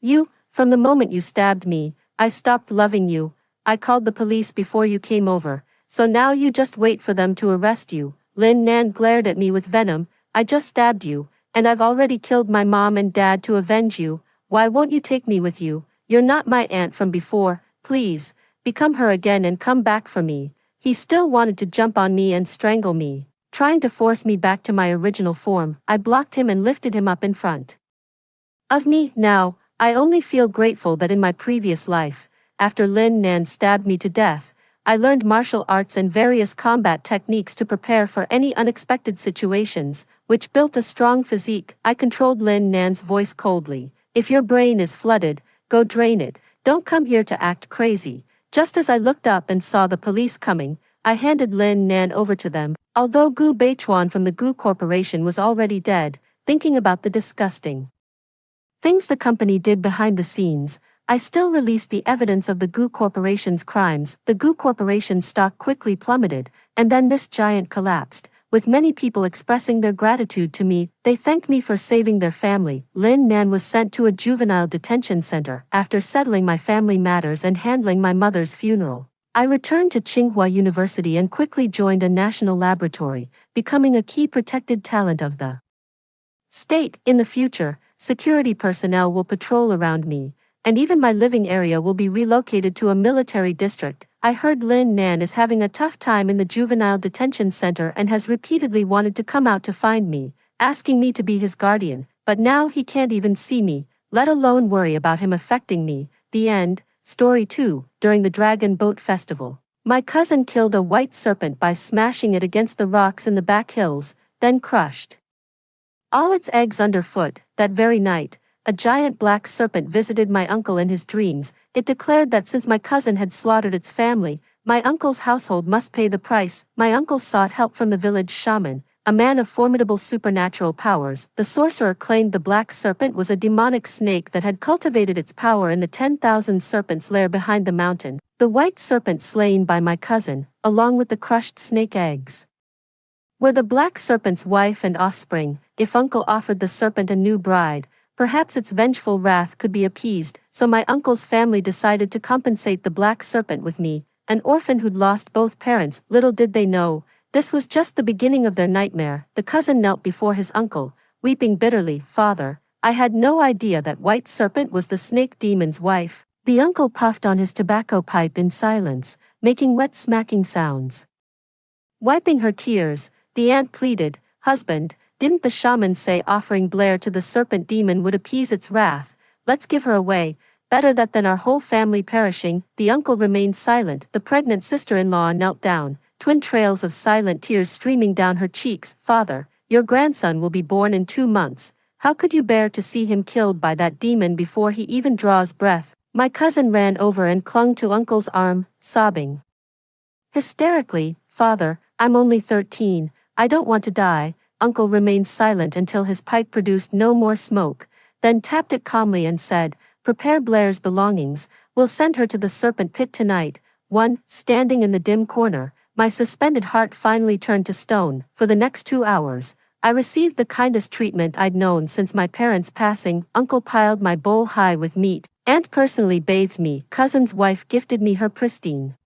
you. From the moment you stabbed me, I stopped loving you. I called the police before you came over, so now you just wait for them to arrest you. Lin Nan glared at me with venom. I just stabbed you, and I've already killed my mom and dad to avenge you. Why won't you take me with you? You're not my aunt from before. Please, become her again and come back for me. He still wanted to jump on me and strangle me, trying to force me back to my original form. I blocked him and lifted him up in front of me. Now, I only feel grateful that in my previous life, after Lin Nan stabbed me to death, I learned martial arts and various combat techniques to prepare for any unexpected situations, which built a strong physique. I controlled Lin Nan's voice coldly. If your brain is flooded, go drain it. Don't come here to act crazy. Just as I looked up and saw the police coming, I handed Lin Nan over to them. Although Gu Beichuan from the Gu Corporation was already dead, thinking about the disgusting things the company did behind the scenes, I still released the evidence of the Gu Corporation's crimes. The Gu Corporation's stock quickly plummeted, and then this giant collapsed, with many people expressing their gratitude to me. They thanked me for saving their family. Lin Nan was sent to a juvenile detention center. After settling my family matters and handling my mother's funeral, I returned to Tsinghua University and quickly joined a national laboratory, becoming a key protected talent of the state. In the future, security personnel will patrol around me, and even my living area will be relocated to a military district. I heard Lin Nan is having a tough time in the juvenile detention center and has repeatedly wanted to come out to find me, asking me to be his guardian, but now he can't even see me, let alone worry about him affecting me. The end. Story 2. During the Dragon Boat Festival, my cousin killed a white serpent by smashing it against the rocks in the back hills, then crushed all its eggs underfoot. That very night, a giant black serpent visited my uncle in his dreams. It declared that since my cousin had slaughtered its family, my uncle's household must pay the price. My uncle sought help from the village shaman, a man of formidable supernatural powers. The sorcerer claimed the black serpent was a demonic snake that had cultivated its power in the 10,000 serpents lair behind the mountain. The white serpent slain by my cousin, along with the crushed snake eggs, were the black serpent's wife and offspring. If uncle offered the serpent a new bride, perhaps its vengeful wrath could be appeased, so my uncle's family decided to compensate the black serpent with me, an orphan who'd lost both parents. Little did they know, this was just the beginning of their nightmare. The cousin knelt before his uncle, weeping bitterly. Father, I had no idea that white serpent was the snake demon's wife. The uncle puffed on his tobacco pipe in silence, making wet smacking sounds. Wiping her tears, the aunt pleaded, husband, didn't the shaman say offering Blair to the serpent demon would appease its wrath? Let's give her away, better that than our whole family perishing. The uncle remained silent. The pregnant sister-in-law knelt down, twin trails of silent tears streaming down her cheeks. Father, your grandson will be born in 2 months. How could you bear to see him killed by that demon before he even draws breath? My cousin ran over and clung to uncle's arm, sobbing hysterically. Father, I'm only 13, I don't want to die. Uncle remained silent until his pipe produced no more smoke. then tapped it calmly and said, "Prepare Blair's belongings, we'll send her to the serpent pit tonight." Standing in the dim corner, my suspended heart finally turned to stone. For the next 2 hours, I received the kindest treatment I'd known since my parents' passing. Uncle piled my bowl high with meat, aunt personally bathed me, cousin's wife gifted me her pristine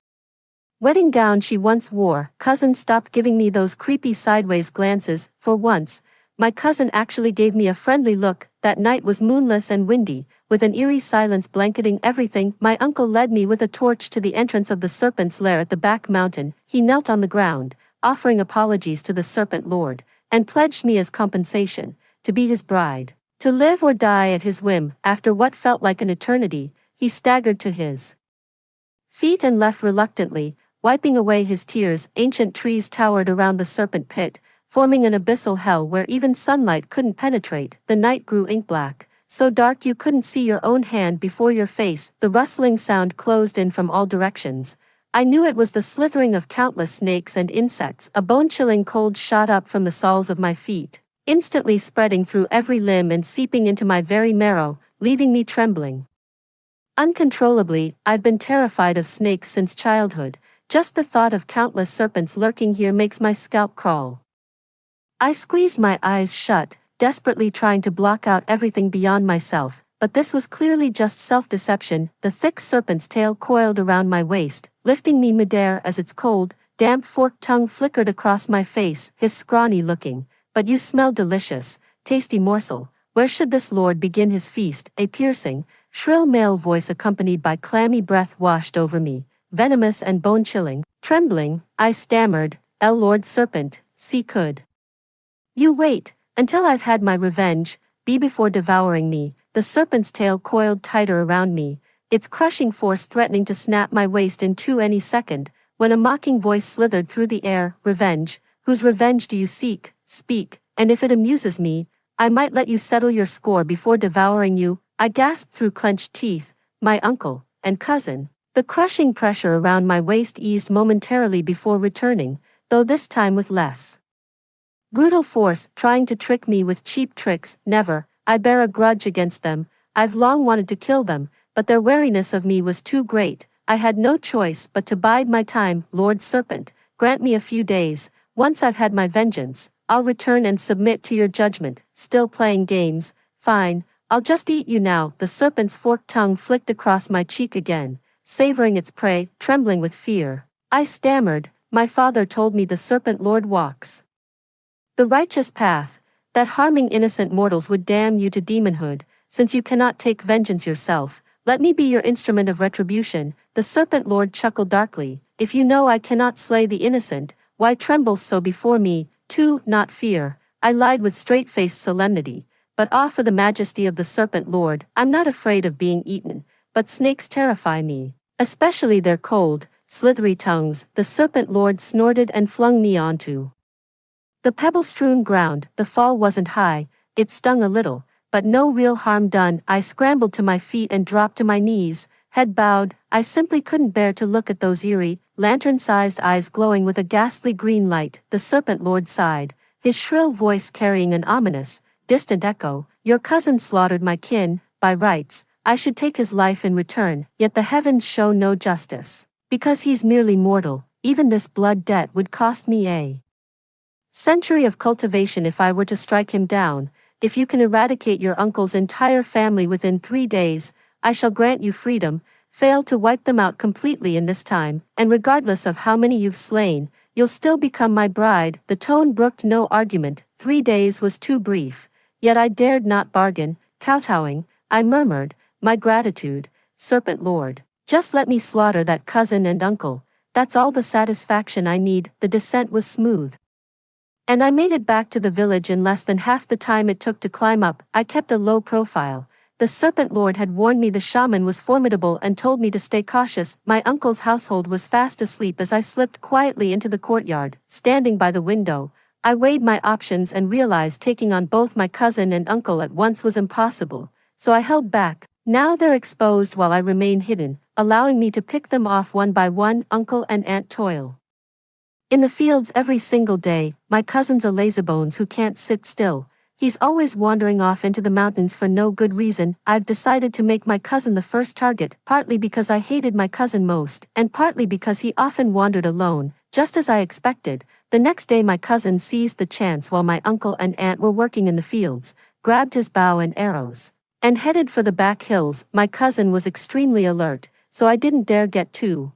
wedding gown she once wore, cousin stopped giving me those creepy sideways glances. For once, my cousin actually gave me a friendly look. That night was moonless and windy, with an eerie silence blanketing everything. My uncle led me with a torch to the entrance of the serpent's lair at the back mountain. He knelt on the ground, offering apologies to the serpent lord, and pledged me as compensation to be his bride, to live or die at his whim. After what felt like an eternity, he staggered to his feet and left reluctantly, wiping away his tears. Ancient trees towered around the serpent pit, forming an abyssal hell where even sunlight couldn't penetrate. The night grew ink-black, so dark you couldn't see your own hand before your face. The rustling sound closed in from all directions. I knew it was the slithering of countless snakes and insects. A bone-chilling cold shot up from the soles of my feet, instantly spreading through every limb and seeping into my very marrow, leaving me trembling uncontrollably. I'd been terrified of snakes since childhood. Just the thought of countless serpents lurking here makes my scalp crawl. I squeezed my eyes shut, desperately trying to block out everything beyond myself, but this was clearly just self-deception. The thick serpent's tail coiled around my waist, lifting me midair as its cold, damp forked tongue flickered across my face. His scrawny looking, "But you smell delicious, tasty morsel. Where should this lord begin his feast?" A piercing, shrill male voice accompanied by clammy breath washed over me, venomous and bone-chilling. Trembling, I stammered, "Lord Serpent, see could you wait until I've had my revenge, before devouring me?" The serpent's tail coiled tighter around me, its crushing force threatening to snap my waist in two any second, when a mocking voice slithered through the air. "Revenge? Whose revenge do you seek? Speak, and if it amuses me, I might let you settle your score before devouring you." I gasped through clenched teeth. "My uncle and cousin." The crushing pressure around my waist eased momentarily before returning, though this time with less brutal force, trying to trick me with cheap tricks. Never. I bear a grudge against them. I've long wanted to kill them, but their wariness of me was too great. I had no choice but to bide my time. "Lord Serpent, grant me a few days. Once I've had my vengeance, I'll return and submit to your judgment." Still playing games? Fine, I'll just eat you now. The serpent's forked tongue flicked across my cheek again, savoring its prey. Trembling with fear, I stammered, "My father told me the serpent lord walks the righteous path, that harming innocent mortals would damn you to demonhood. Since you cannot take vengeance yourself, let me be your instrument of retribution." The serpent lord chuckled darkly, "If you know I cannot slay the innocent, why tremble so before me?" Not fear, I lied with straight-faced solemnity, "but awe for the majesty of the serpent lord. I'm not afraid of being eaten, but snakes terrify me, especially their cold, slithery tongues." The serpent lord snorted and flung me onto the pebble-strewn ground. The fall wasn't high, it stung a little, but no real harm done. I scrambled to my feet and dropped to my knees, head bowed. I simply couldn't bear to look at those eerie, lantern-sized eyes glowing with a ghastly green light. The serpent lord sighed, his shrill voice carrying an ominous, distant echo. "Your cousin slaughtered my kin. By rights, I should take his life in return, yet the heavens show no justice. Because he's merely mortal, even this blood debt would cost me a century of cultivation if I were to strike him down. If you can eradicate your uncle's entire family within 3 days, I shall grant you freedom. Fail to wipe them out completely in this time, and regardless of how many you've slain, you'll still become my bride." The tone brooked no argument. 3 days was too brief, yet I dared not bargain. Kowtowing, I murmured, "My gratitude, serpent lord. Just let me slaughter that cousin and uncle. That's all the satisfaction I need." The descent was smooth, and I made it back to the village in less than half the time it took to climb up. I kept a low profile. The serpent lord had warned me the shaman was formidable and told me to stay cautious. My uncle's household was fast asleep as I slipped quietly into the courtyard. Standing by the window, I weighed my options and realized taking on both my cousin and uncle at once was impossible, so I held back. Now they're exposed while I remain hidden, allowing me to pick them off one by one. Uncle and aunt toil in the fields every single day. My cousin's a lazybones who can't sit still, He's always wandering off into the mountains for no good reason. I've decided to make my cousin the first target, partly because I hated my cousin most, and partly because he often wandered alone, just as I expected. The next day my cousin seized the chance while my uncle and aunt were working in the fields, grabbed his bow and arrows, and headed for the back hills. My cousin was extremely alert, so I didn't dare get too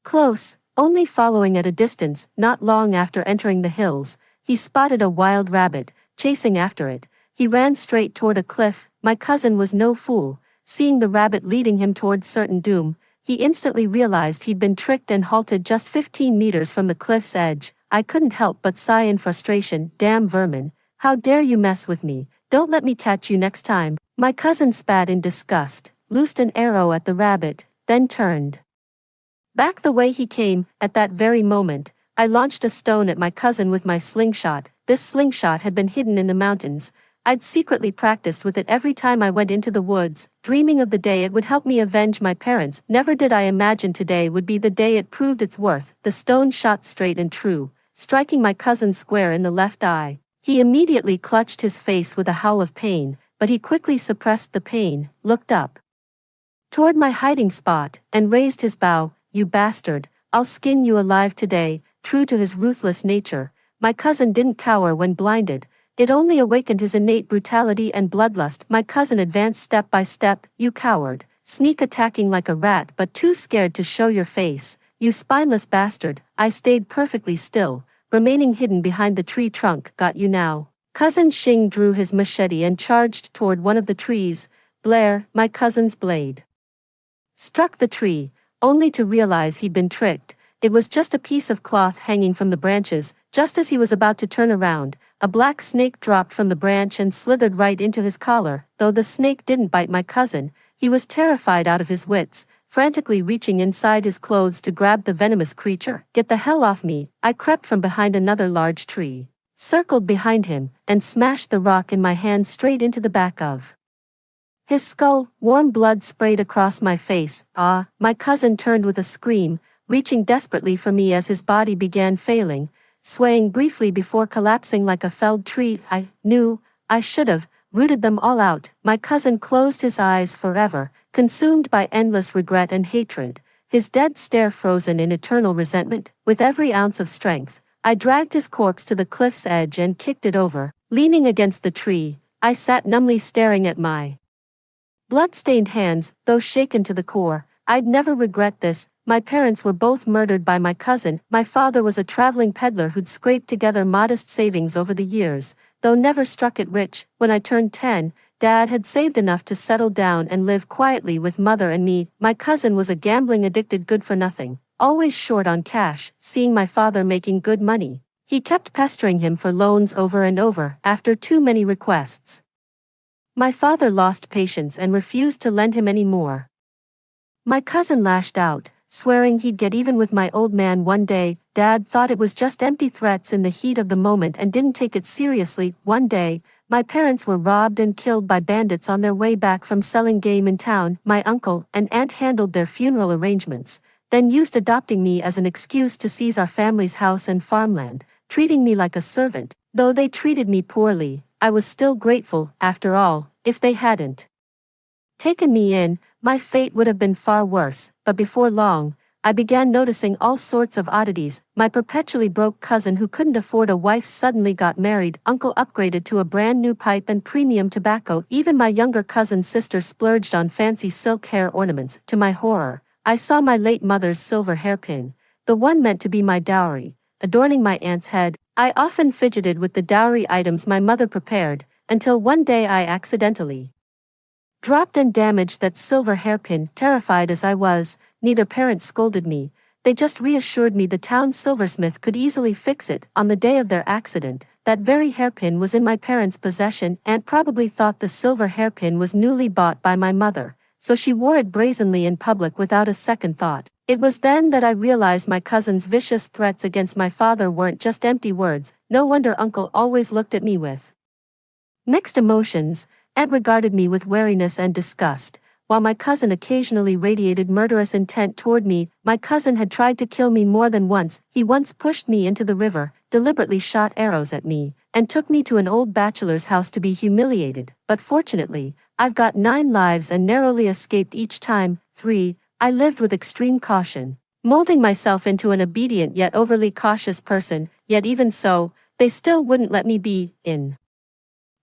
close, only following at a distance. Not long after entering the hills, he spotted a wild rabbit. Chasing after it, he ran straight toward a cliff. My cousin was no fool. Seeing the rabbit leading him towards certain doom, he instantly realized he'd been tricked and halted just 15 meters from the cliff's edge. I couldn't help but sigh in frustration. Damn vermin, how dare you mess with me? Don't let me catch you next time. My cousin spat in disgust, loosed an arrow at the rabbit, then turned back the way he came. At that very moment, I launched a stone at my cousin with my slingshot. This slingshot had been hidden in the mountains. I'd secretly practiced with it every time I went into the woods, dreaming of the day it would help me avenge my parents. Never did I imagine today would be the day it proved its worth. The stone shot straight and true, striking my cousin square in the left eye. He immediately clutched his face with a howl of pain, but he quickly suppressed the pain, looked up toward my hiding spot, and raised his bow. You bastard, I'll skin you alive today. True to his ruthless nature, my cousin didn't cower when blinded. It only awakened his innate brutality and bloodlust. My cousin advanced step by step. You coward, sneak attacking like a rat but too scared to show your face. You spineless bastard. I stayed perfectly still, remaining hidden behind the tree trunk. Got you now. Cousin Xing drew his machete and charged toward one of the trees. Blair, my cousin's blade struck the tree, only to realize he'd been tricked. It was just a piece of cloth hanging from the branches. Just as he was about to turn around, a black snake dropped from the branch and slithered right into his collar. Though the snake didn't bite my cousin, he was terrified out of his wits, frantically reaching inside his clothes to grab the venomous creature. Get the hell off me! I crept from behind another large tree, circled behind him, and smashed the rock in my hand straight into the back of his skull. Warm blood sprayed across my face. Ah! My cousin turned with a scream, reaching desperately for me as his body began failing, swaying briefly before collapsing like a felled tree. I knew I should have rooted them all out. My cousin closed his eyes forever, consumed by endless regret and hatred, his dead stare frozen in eternal resentment. With every ounce of strength, I dragged his corpse to the cliff's edge and kicked it over. Leaning against the tree, I sat numbly staring at my blood-stained hands. Though shaken to the core, I'd never regret this. My parents were both murdered by my cousin. My father was a traveling peddler who'd scraped together modest savings over the years, though never struck it rich. When I turned 10, Dad had saved enough to settle down and live quietly with Mother and me. My cousin was a gambling-addicted good-for-nothing, always short on cash. Seeing my father making good money, he kept pestering him for loans over and over. After too many requests, my father lost patience and refused to lend him any more. My cousin lashed out, swearing he'd get even with my old man one day. Dad thought it was just empty threats in the heat of the moment and didn't take it seriously. One day, my parents were robbed and killed by bandits on their way back from selling game in town. My uncle and aunt handled their funeral arrangements, then used adopting me as an excuse to seize our family's house and farmland, treating me like a servant. Though they treated me poorly, I was still grateful. After all, if they hadn't taken me in, my fate would have been far worse. But before long, I began noticing all sorts of oddities. My perpetually broke cousin who couldn't afford a wife suddenly got married. Uncle upgraded to a brand new pipe and premium tobacco. Even my younger cousin's sister splurged on fancy silk hair ornaments. To my horror, I saw my late mother's silver hairpin, the one meant to be my dowry, adorning my aunt's head. I often fidgeted with the dowry items my mother prepared, until one day I accidentally dropped and damaged that silver hairpin. Terrified as I was, neither parent scolded me. They just reassured me the town silversmith could easily fix it. On the day of their accident, that very hairpin was in my parents' possession. Aunt probably thought the silver hairpin was newly bought by my mother, so she wore it brazenly in public without a second thought. It was then that I realized my cousin's vicious threats against my father weren't just empty words. No wonder Uncle always looked at me with mixed emotions. Aunt regarded me with wariness and disgust, while my cousin occasionally radiated murderous intent toward me. My cousin had tried to kill me more than once. He once pushed me into the river, deliberately shot arrows at me, and took me to an old bachelor's house to be humiliated, but fortunately, I've got 9 lives and narrowly escaped each time. 3. I lived with extreme caution, molding myself into an obedient yet overly cautious person, yet even so, they still wouldn't let me be in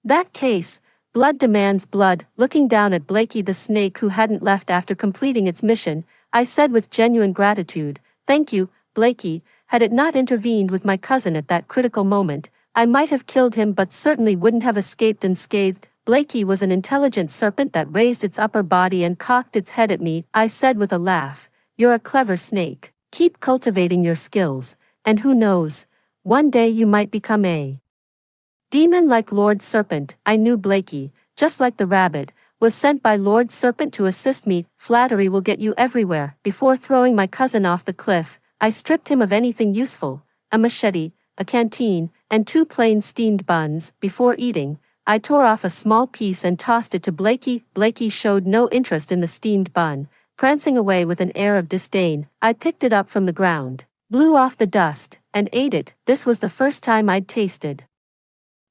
that case. Blood demands blood. Looking down at Blakey the snake who hadn't left after completing its mission, I said with genuine gratitude, "Thank you, Blakey. Had it not intervened with my cousin at that critical moment, I might have killed him but certainly wouldn't have escaped unscathed." Blakey was an intelligent serpent that raised its upper body and cocked its head at me. I said with a laugh, "You're a clever snake. Keep cultivating your skills, and who knows, one day you might become a demon like Lord Serpent." I knew Blakey, just like the rabbit, was sent by Lord Serpent to assist me. Flattery will get you everywhere. Before throwing my cousin off the cliff, I stripped him of anything useful, a machete, a canteen, and 2 plain steamed buns. Before eating, I tore off a small piece and tossed it to Blakey. Blakey showed no interest in the steamed bun, prancing away with an air of disdain. I picked it up from the ground, blew off the dust, and ate it. This was the first time I'd tasted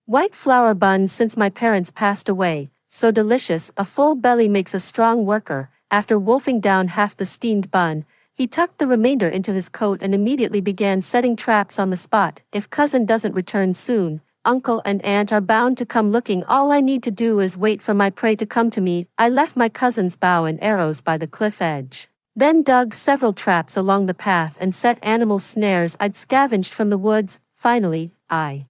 white flour buns since my parents passed away. So delicious. A full belly makes a strong worker. After wolfing down half the steamed bun, he tucked the remainder into his coat and immediately began setting traps on the spot. If cousin doesn't return soon, uncle and aunt are bound to come looking. All I need to do is wait for my prey to come to me. I left my cousin's bow and arrows by the cliff edge, then dug several traps along the path and set animal snares I'd scavenged from the woods. Finally, I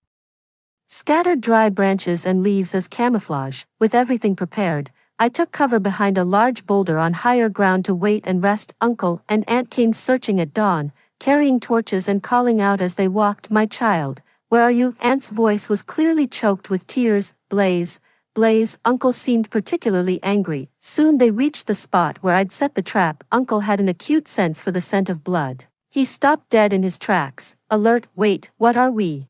scattered dry branches and leaves as camouflage. With everything prepared, I took cover behind a large boulder on higher ground to wait and rest. Uncle and aunt came searching at dawn, carrying torches and calling out as they walked, "My child, where are you?" Aunt's voice was clearly choked with tears. "Blaze, Blaze." Uncle seemed particularly angry. Soon they reached the spot where I'd set the trap. Uncle had an acute sense for the scent of blood. He stopped dead in his tracks, alert. "Wait, what are we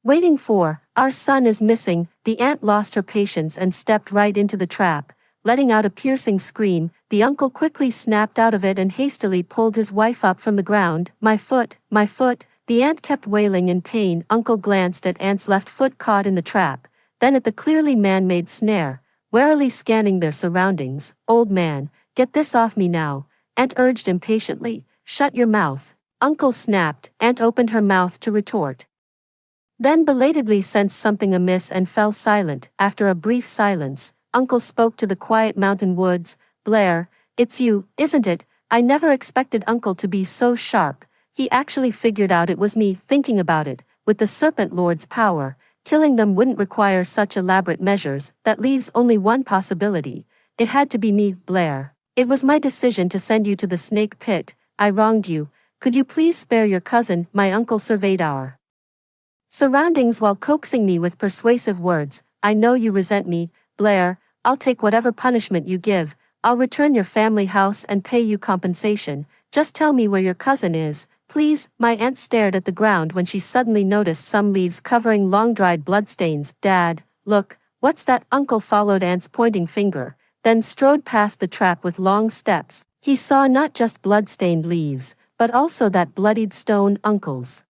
waiting for? Our son is missing." The aunt lost her patience and stepped right into the trap, letting out a piercing scream. The uncle quickly snapped out of it and hastily pulled his wife up from the ground. My foot, my foot." The aunt kept wailing in pain. Uncle glanced at aunt's left foot caught in the trap, then at the clearly man-made snare, warily scanning their surroundings. "Old man, get this off me now," aunt urged impatiently. "Shut your mouth." Uncle snapped. Aunt opened her mouth to retort, then belatedly sensed something amiss and fell silent. After a brief silence, Uncle spoke to the quiet mountain woods. "Blair, it's you, isn't it?" I never expected Uncle to be so sharp. He actually figured out it was me. Thinking about it, with the Serpent Lord's power, killing them wouldn't require such elaborate measures. That leaves only one possibility. It had to be me. "Blair, it was my decision to send you to the snake pit. I wronged you. Could you please spare your cousin?" My uncle surveyed our surroundings while coaxing me with persuasive words. "I know you resent me, Blair. I'll take whatever punishment you give. I'll return your family house and pay you compensation. Just tell me where your cousin is, please." My aunt stared at the ground when she suddenly noticed some leaves covering long-dried bloodstains. "Dad, look, what's that?" Uncle followed aunt's pointing finger, then strode past the trap with long steps. He saw not just blood-stained leaves, but also that bloodied stone. Uncle's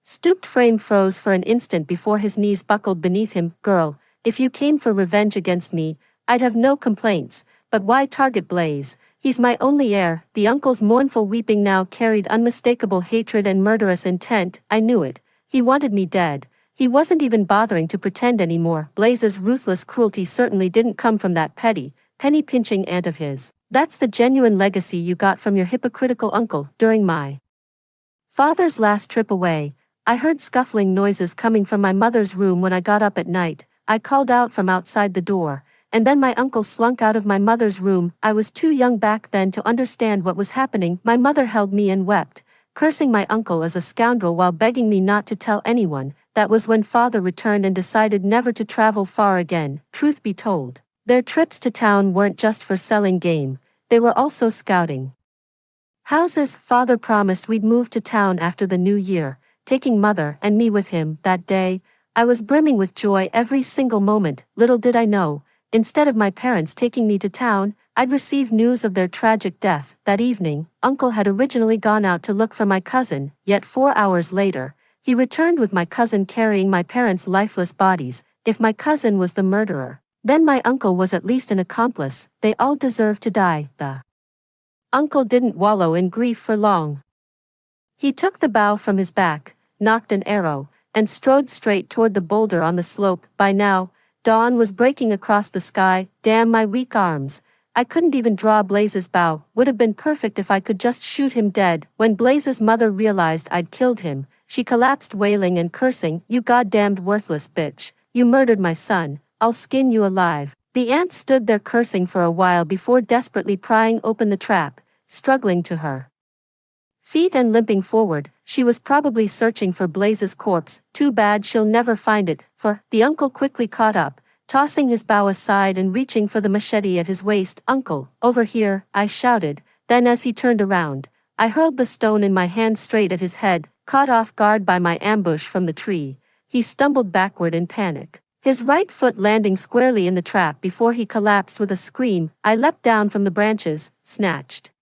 stooped frame froze for an instant before his knees buckled beneath him. "Girl, if you came for revenge against me, I'd have no complaints, but why target Blaze? He's my only heir." The uncle's mournful weeping now carried unmistakable hatred and murderous intent. I knew it. He wanted me dead. He wasn't even bothering to pretend anymore. Blaze's ruthless cruelty certainly didn't come from that petty, penny-pinching aunt of his. That's the genuine legacy you got from your hypocritical uncle. During my father's last trip away, I heard scuffling noises coming from my mother's room. When I got up at night, I called out from outside the door, and then my uncle slunk out of my mother's room. I was too young back then to understand what was happening. My mother held me and wept, cursing my uncle as a scoundrel while begging me not to tell anyone. That was when father returned and decided never to travel far again. Truth be told, their trips to town weren't just for selling game, they were also scouting houses. Father promised we'd move to town after the new year, taking mother and me with him. That day, I was brimming with joy every single moment. Little did I know, instead of my parents taking me to town, I'd receive news of their tragic death. That evening, Uncle had originally gone out to look for my cousin, yet 4 hours later, He returned with my cousin carrying my parents' lifeless bodies. If my cousin was the murderer, then my uncle was at least an accomplice. They all deserved to die. The uncle didn't wallow in grief for long. He took the bow from his back, nocked an arrow, and strode straight toward the boulder on the slope. By now, dawn was breaking across the sky. Damn my weak arms. I couldn't even draw Blaze's bow. Would have been perfect if I could just shoot him dead. When Blaze's mother realized I'd killed him, she collapsed wailing and cursing, "You goddamned worthless bitch. You murdered my son. I'll skin you alive." The aunt stood there cursing for a while before desperately prying open the trap, struggling to her feet and limping forward. She was probably searching for Blaze's corpse. Too bad she'll never find it, for the uncle quickly caught up, tossing his bow aside and reaching for the machete at his waist. "Uncle, over here," I shouted. Then as he turned around, I hurled the stone in my hand straight at his head. Caught off guard by my ambush from the tree, he stumbled backward in panic, his right foot landing squarely in the trap before he collapsed with a scream. I leapt down from the branches, snatched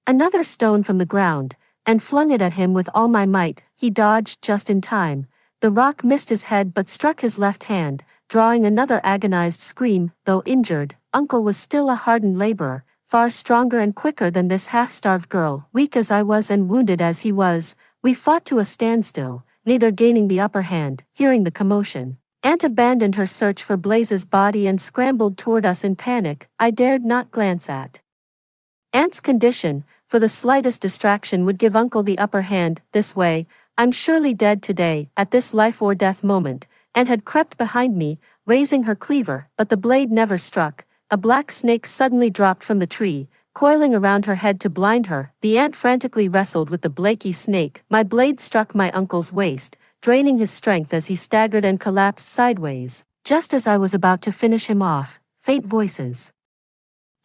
another stone from the ground, and flung it at him with all my might. He dodged just in time. The rock missed his head but struck his left hand, drawing another agonized scream. Though injured, Uncle was still a hardened laborer, far stronger and quicker than this half-starved girl. Weak as I was and wounded as he was, we fought to a standstill, neither gaining the upper hand. Hearing the commotion, Aunt abandoned her search for Blaze's body and scrambled toward us in panic. I dared not glance at Aunt's condition, for the slightest distraction would give Uncle the upper hand. This way, I'm surely dead today. At this life-or-death moment, Aunt had crept behind me, raising her cleaver, but the blade never struck. A black snake suddenly dropped from the tree, coiling around her head to blind her. The aunt frantically wrestled with the blacky snake. My blade struck my uncle's waist, draining his strength as he staggered and collapsed sideways. Just as I was about to finish him off, faint voices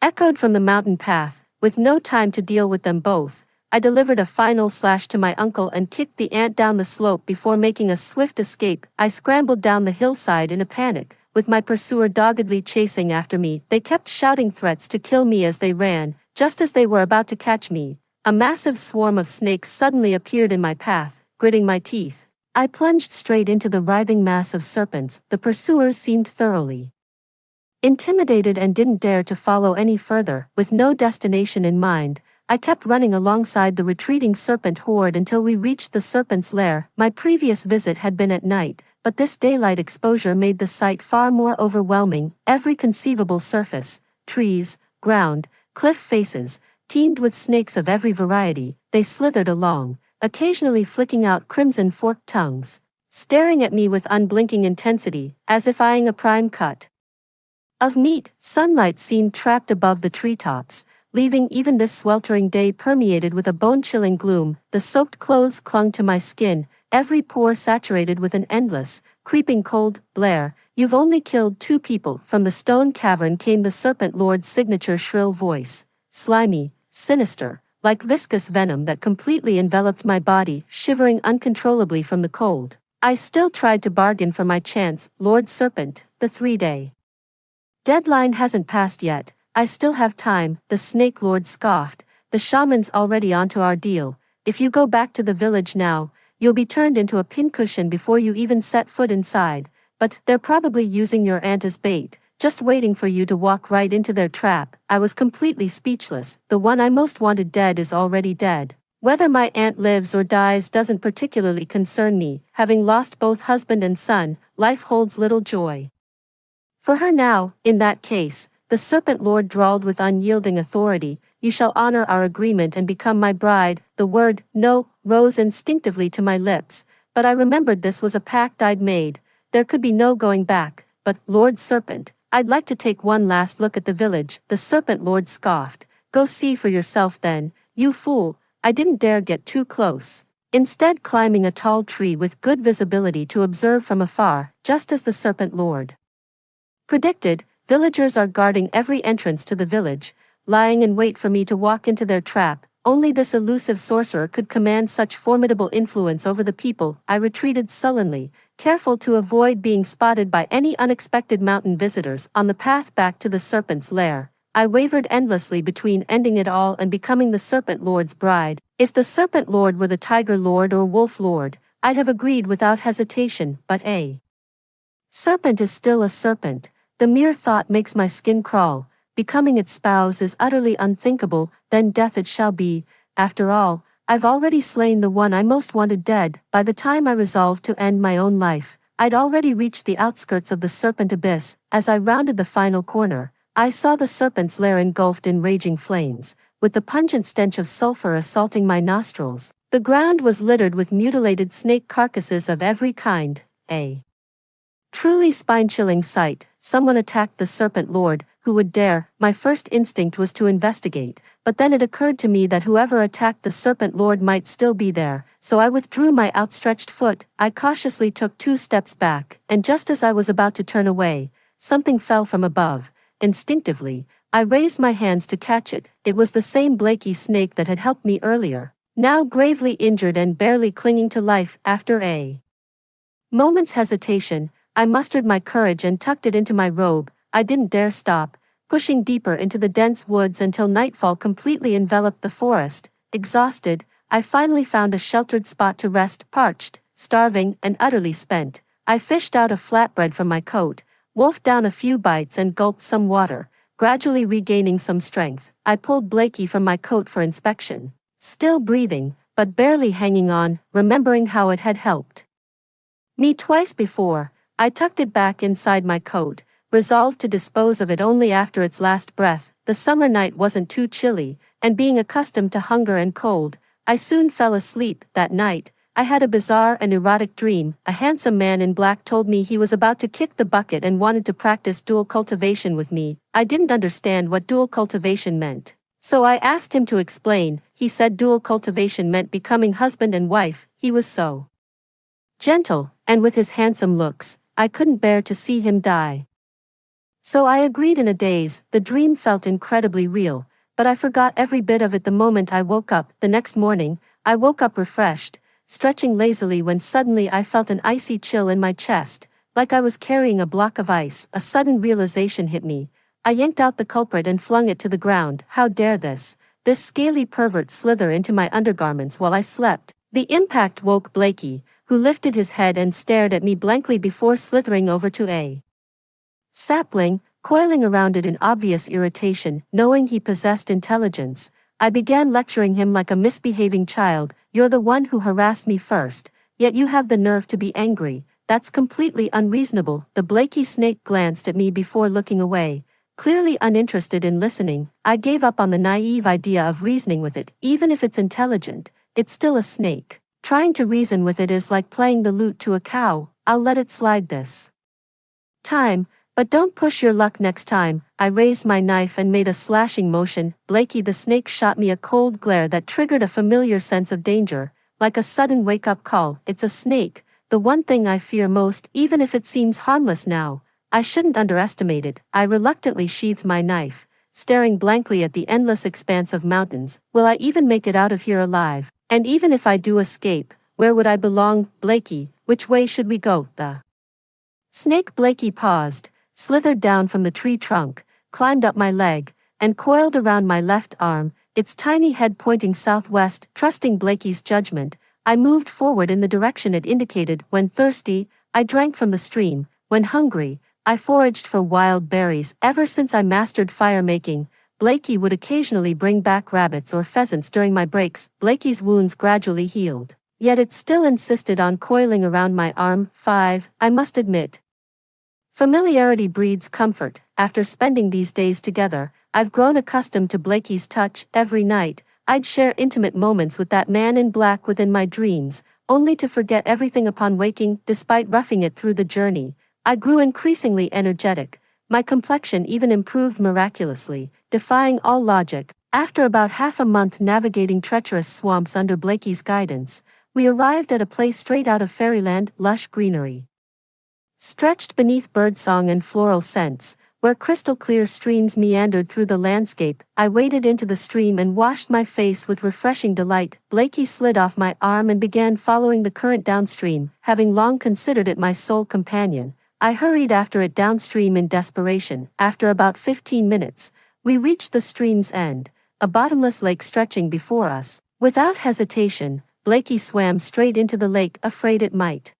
echoed from the mountain path. With no time to deal with them both, I delivered a final slash to my uncle and kicked the aunt down the slope before making a swift escape. I scrambled down the hillside in a panic, with my pursuer doggedly chasing after me. They kept shouting threats to kill me as they ran. Just as they were about to catch me, a massive swarm of snakes suddenly appeared in my path, gritting my teeth. I plunged straight into the writhing mass of serpents. The pursuers seemed thoroughly intimidated and didn't dare to follow any further. With no destination in mind, I kept running alongside the retreating serpent horde until we reached the serpent's lair. My previous visit had been at night, but this daylight exposure made the sight far more overwhelming. Every conceivable surface, trees, ground, cliff faces, teemed with snakes of every variety. They slithered along, occasionally flicking out crimson forked tongues, staring at me with unblinking intensity, as if eyeing a prime cut of meat. Sunlight seemed trapped above the treetops, leaving even this sweltering day permeated with a bone-chilling gloom. The soaked clothes clung to my skin, every pore saturated with an endless, creeping cold. "Blair, you've only killed 2 people." From the stone cavern came the Serpent Lord's signature shrill voice, slimy, sinister, like viscous venom that completely enveloped my body, shivering uncontrollably from the cold. I still tried to bargain for my chance. "Lord Serpent, the 3-day deadline hasn't passed yet. I still have time." The Snake Lord scoffed. "The shaman's already onto our deal. If you go back to the village now, you'll be turned into a pincushion before you even set foot inside. But they're probably using your aunt as bait, just waiting for you to walk right into their trap." I was completely speechless. The one I most wanted dead is already dead. Whether my aunt lives or dies doesn't particularly concern me. Having lost both husband and son, life holds little joy for her now. "In that case," the Serpent Lord drawled with unyielding authority, "you shall honor our agreement and become my bride." The word "no" rose instinctively to my lips, but I remembered this was a pact I'd made. There could be no going back. "But, Lord Serpent, I'd like to take one last look at the village." The Serpent Lord scoffed. "Go see for yourself then, you fool." I didn't dare get too close, instead climbing a tall tree with good visibility to observe from afar. Just as the Serpent Lord predicted, villagers are guarding every entrance to the village, lying in wait for me to walk into their trap. Only this elusive sorcerer could command such formidable influence over the people. I retreated sullenly, careful to avoid being spotted by any unexpected mountain visitors. On the path back to the serpent's lair, I wavered endlessly between ending it all and becoming the Serpent Lord's bride. If the Serpent Lord were the Tiger Lord or Wolf Lord, I'd have agreed without hesitation, but a serpent is still a serpent. The mere thought makes my skin crawl. Becoming its spouse is utterly unthinkable, then death it shall be. After all, I've already slain the one I most wanted dead. By the time I resolved to end my own life, I'd already reached the outskirts of the serpent abyss. As I rounded the final corner, I saw the serpent's lair engulfed in raging flames, with the pungent stench of sulfur assaulting my nostrils. The ground was littered with mutilated snake carcasses of every kind, a truly spine-chilling sight. Someone attacked the serpent lord. Who would dare? My first instinct was to investigate, but then it occurred to me that whoever attacked the serpent lord might still be there, so I withdrew my outstretched foot. I cautiously took 2 steps back, and just as I was about to turn away, something fell from above. Instinctively, I raised my hands to catch it. It was the same Blakey snake that had helped me earlier, now gravely injured and barely clinging to life. After a moment's hesitation, I mustered my courage and tucked it into my robe. I didn't dare stop, pushing deeper into the dense woods until nightfall completely enveloped the forest. Exhausted, I finally found a sheltered spot to rest. Parched, starving, and utterly spent, I fished out a flatbread from my coat, wolfed down a few bites and gulped some water. Gradually regaining some strength, I pulled Blakey from my coat for inspection. Still breathing, but barely hanging on, remembering how it had helped me twice before, I tucked it back inside my coat, resolved to dispose of it only after its last breath. The summer night wasn't too chilly, and being accustomed to hunger and cold, I soon fell asleep. That night, I had a bizarre and erotic dream. A handsome man in black told me he was about to kick the bucket and wanted to practice dual cultivation with me. I didn't understand what dual cultivation meant, so I asked him to explain. He said dual cultivation meant becoming husband and wife. He was so gentle, and with his handsome looks, I couldn't bear to see him die. So I agreed in a daze. The dream felt incredibly real, but I forgot every bit of it the moment I woke up. The next morning, I woke up refreshed, stretching lazily when suddenly I felt an icy chill in my chest, like I was carrying a block of ice. A sudden realization hit me. I yanked out the culprit and flung it to the ground. How dare this scaly pervert slither into my undergarments while I slept? The impact woke Blakey, who lifted his head and stared at me blankly before slithering over to a sapling, coiling around it in obvious irritation. Knowing he possessed intelligence, I began lecturing him like a misbehaving child. You're the one who harassed me first, yet you have the nerve to be angry. That's completely unreasonable. The Blakey snake glanced at me before looking away, clearly uninterested in listening. I gave up on the naive idea of reasoning with it. Even if it's intelligent, it's still a snake. Trying to reason with it is like playing the lute to a cow. I'll let it slide this time, but don't push your luck next time. I raised my knife and made a slashing motion. Blakey the snake shot me a cold glare that triggered a familiar sense of danger, like a sudden wake-up call. It's a snake, the one thing I fear most. Even if it seems harmless now, I shouldn't underestimate it. I reluctantly sheathed my knife, staring blankly at the endless expanse of mountains. Will I even make it out of here alive? And even if I do escape, where would I belong? Blakey, which way should we go? The snake. Blakey paused, slithered down from the tree trunk, climbed up my leg, and coiled around my left arm, its tiny head pointing southwest. Trusting Blakey's judgment, I moved forward in the direction it indicated. When thirsty, I drank from the stream. When hungry, I foraged for wild berries. Ever since I mastered fire making, Blakey would occasionally bring back rabbits or pheasants during my breaks. Blakey's wounds gradually healed, yet it still insisted on coiling around my arm. 5. I must admit, familiarity breeds comfort. After spending these days together, I've grown accustomed to Blakey's touch. Every night, I'd share intimate moments with that man in black within my dreams, only to forget everything upon waking. Despite roughing it through the journey, I grew increasingly energetic. My complexion even improved miraculously, defying all logic. After about half a month navigating treacherous swamps under Blakey's guidance, we arrived at a place straight out of fairyland. Lush greenery stretched beneath birdsong and floral scents, where crystal-clear streams meandered through the landscape. I waded into the stream and washed my face with refreshing delight. Blakey slid off my arm and began following the current downstream. Having long considered it my sole companion, I hurried after it downstream in desperation. After about 15 minutes, we reached the stream's end, a bottomless lake stretching before us. Without hesitation, Blakey swam straight into the lake, afraid it might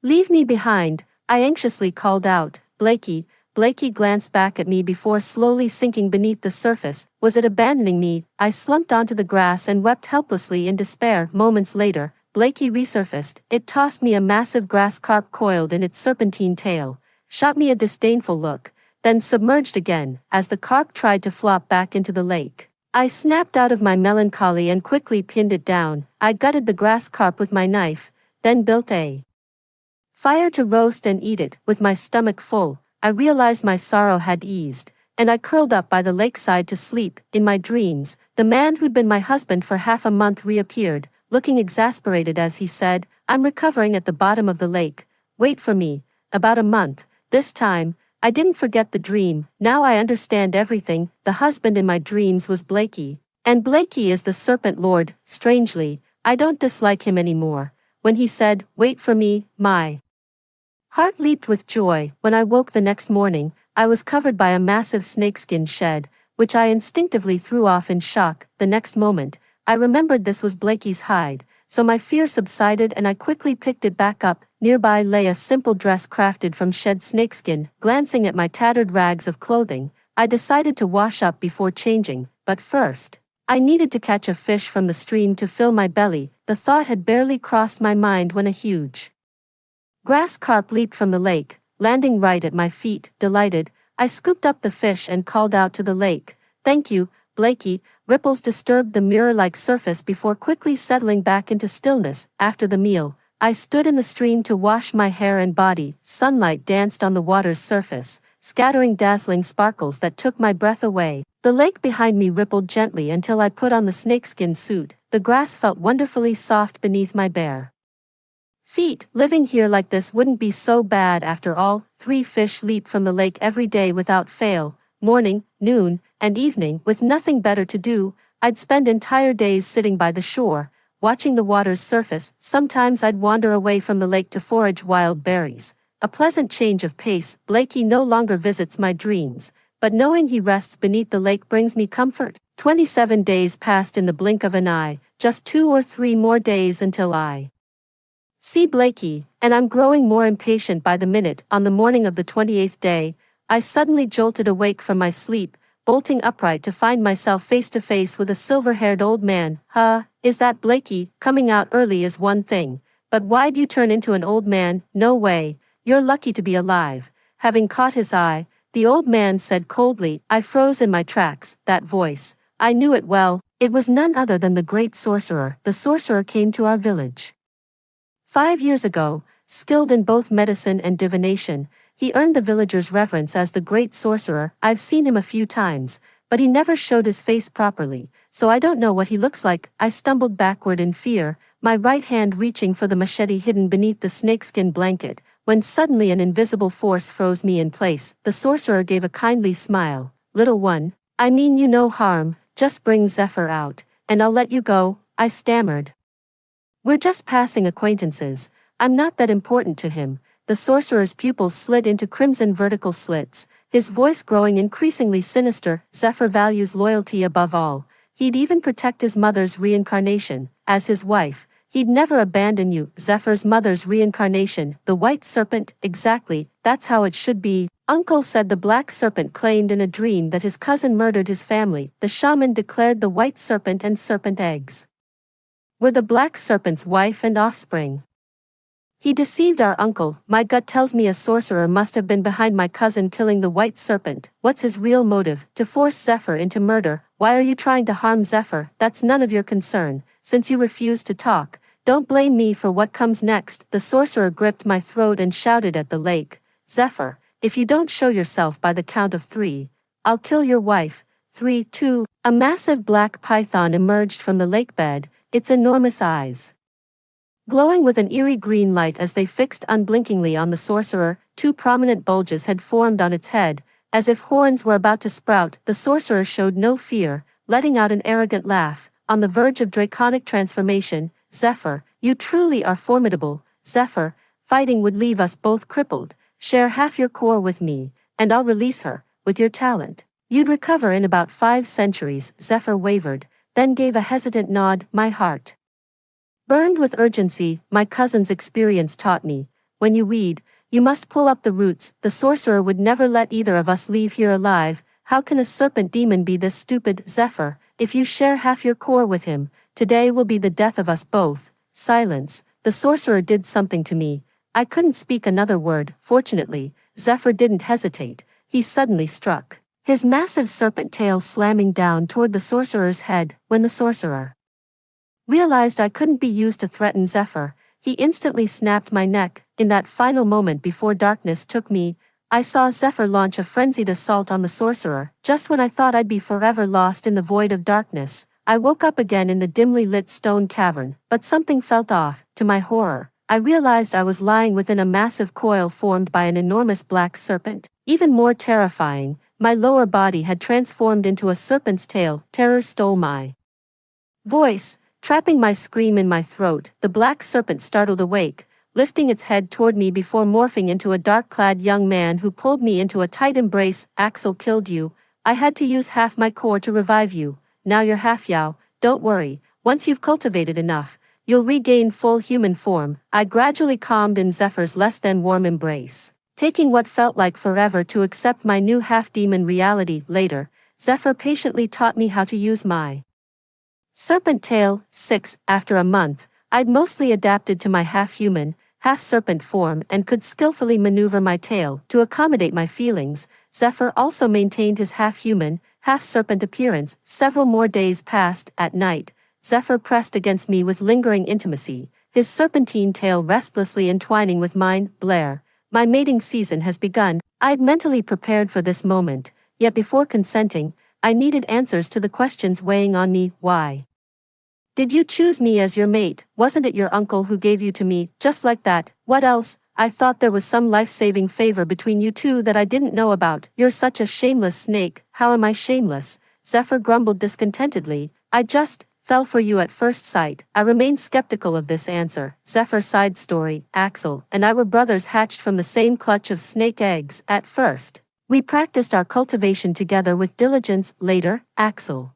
leave me behind. I anxiously called out, Blakey. Blakey glanced back at me before slowly sinking beneath the surface. Was it abandoning me? I slumped onto the grass and wept helplessly in despair. Moments later, Blakey resurfaced. It tossed me a massive grass carp coiled in its serpentine tail, shot me a disdainful look, then submerged again. As the carp tried to flop back into the lake, I snapped out of my melancholy and quickly pinned it down. I gutted the grass carp with my knife, then built a fire to roast and eat it. With my stomach full, I realized my sorrow had eased, and I curled up by the lakeside to sleep. In my dreams, the man who'd been my husband for half a month reappeared, looking exasperated as he said, I'm recovering at the bottom of the lake. Wait for me. About a month. This time, I didn't forget the dream. Now I understand everything. The husband in my dreams was Blakey. And Blakey is the Serpent Lord. Strangely, I don't dislike him anymore. When he said, wait for me, my heart leaped with joy. When I woke the next morning, I was covered by a massive snakeskin shed, which I instinctively threw off in shock. The next moment, I remembered this was Blakey's hide, so my fear subsided and I quickly picked it back up. Nearby lay a simple dress crafted from shed snakeskin. Glancing at my tattered rags of clothing, I decided to wash up before changing, but first, I needed to catch a fish from the stream to fill my belly. The thought had barely crossed my mind when a huge grass carp leaped from the lake, landing right at my feet. Delighted, I scooped up the fish and called out to the lake, thank you, Blakey. Ripples disturbed the mirror-like surface before quickly settling back into stillness. After the meal, I stood in the stream to wash my hair and body. Sunlight danced on the water's surface, scattering dazzling sparkles that took my breath away. The lake behind me rippled gently until I put on the snakeskin suit. The grass felt wonderfully soft beneath my bare feet. Living here like this wouldn't be so bad after all. 3 fish leap from the lake every day without fail, morning, noon, and evening. With nothing better to do, I'd spend entire days sitting by the shore, watching the water's surface. Sometimes I'd wander away from the lake to forage wild berries. A pleasant change of pace. Blakey no longer visits my dreams, but knowing he rests beneath the lake brings me comfort. 27 days passed in the blink of an eye, just 2 or 3 more days until I see Blakey, and I'm growing more impatient by the minute. On the morning of the 28th day, I suddenly jolted awake from my sleep, bolting upright to find myself face to face with a silver-haired old man. Is that Blakey? Coming out early is one thing, but why'd you turn into an old man? No way, you're lucky to be alive. Having caught his eye, the old man said coldly. I froze in my tracks. That voice, I knew it well. It was none other than the great sorcerer. The sorcerer came to our village 5 years ago. Skilled in both medicine and divination, he earned the villagers' reverence as the great sorcerer. I've seen him a few times, but he never showed his face properly, so I don't know what he looks like. I stumbled backward in fear, my right hand reaching for the machete hidden beneath the snakeskin blanket, when suddenly an invisible force froze me in place. The sorcerer gave a kindly smile. Little one, I mean you no harm, just bring Zephyr out, and I'll let you go. I stammered. We're just passing acquaintances. I'm not that important to him. The sorcerer's pupils slid into crimson vertical slits, his voice growing increasingly sinister. Zephyr values loyalty above all. He'd even protect his mother's reincarnation. As his wife, he'd never abandon you. Zephyr's mother's reincarnation, the white serpent, exactly, that's how it should be. Uncle said the black serpent claimed in a dream that his cousin murdered his family. The shaman declared the white serpent and serpent eggs were the black serpent's wife and offspring. He deceived our uncle. My gut tells me a sorcerer must have been behind my cousin killing the white serpent. What's his real motive? To force Zephyr into murder. Why are you trying to harm Zephyr? That's none of your concern. Since you refuse to talk, don't blame me for what comes next. The sorcerer gripped my throat and shouted at the lake. Zephyr, if you don't show yourself by the count of 3, I'll kill your wife. 3, 2. A massive black python emerged from the lake bed, its enormous eyes glowing with an eerie green light as they fixed unblinkingly on the sorcerer. 2 prominent bulges had formed on its head, as if horns were about to sprout. The sorcerer showed no fear, letting out an arrogant laugh. On the verge of draconic transformation, Zephyr, you truly are formidable. Zephyr, fighting would leave us both crippled. Share half your core with me, and I'll release her. With your talent, you'd recover in about 5 centuries. Zephyr wavered, then gave a hesitant nod. My heart Burned with urgency, my cousin's experience taught me, when you weed, you must pull up the roots. The sorcerer would never let either of us leave here alive. How can a serpent demon be this stupid? Zephyr, if you share half your core with him, today will be the death of us both. Silence. The sorcerer did something to me. I couldn't speak another word. Fortunately, Zephyr didn't hesitate. He suddenly struck, his massive serpent tail slamming down toward the sorcerer's head. When the sorcerer realized I couldn't be used to threaten Zephyr, he instantly snapped my neck. In that final moment before darkness took me, I saw Zephyr launch a frenzied assault on the sorcerer. Just when I thought I'd be forever lost in the void of darkness, I woke up again in the dimly lit stone cavern, but something felt off. To my horror, I realized I was lying within a massive coil formed by an enormous black serpent. Even more terrifying, my lower body had transformed into a serpent's tail. Terror stole my voice, trapping my scream in my throat. The black serpent startled awake, lifting its head toward me before morphing into a dark-clad young man who pulled me into a tight embrace. Axel killed you. I had to use half my core to revive you. Now you're half Yao. Don't worry, once you've cultivated enough, you'll regain full human form. I gradually calmed in Zephyr's less than warm embrace, taking what felt like forever to accept my new half-demon reality. Later, Zephyr patiently taught me how to use my serpent tail. 6. After a month, I'd mostly adapted to my half-human, half-serpent form and could skillfully maneuver my tail to accommodate my feelings. Zephyr also maintained his half-human, half-serpent appearance. Several more days passed. At night, Zephyr pressed against me with lingering intimacy, his serpentine tail restlessly entwining with mine. Blair, my mating season has begun. I'd mentally prepared for this moment, yet before consenting, I needed answers to the questions weighing on me. Why did you choose me as your mate? Wasn't it your uncle who gave you to me, just like that? What else? I thought there was some life-saving favor between you two that I didn't know about. You're such a shameless snake. How am I shameless? Zephyr grumbled discontentedly. I just fell for you at first sight. I remained skeptical of this answer. Zephyr side story. Axel and I were brothers hatched from the same clutch of snake eggs. At first, we practiced our cultivation together with diligence. Later, Axel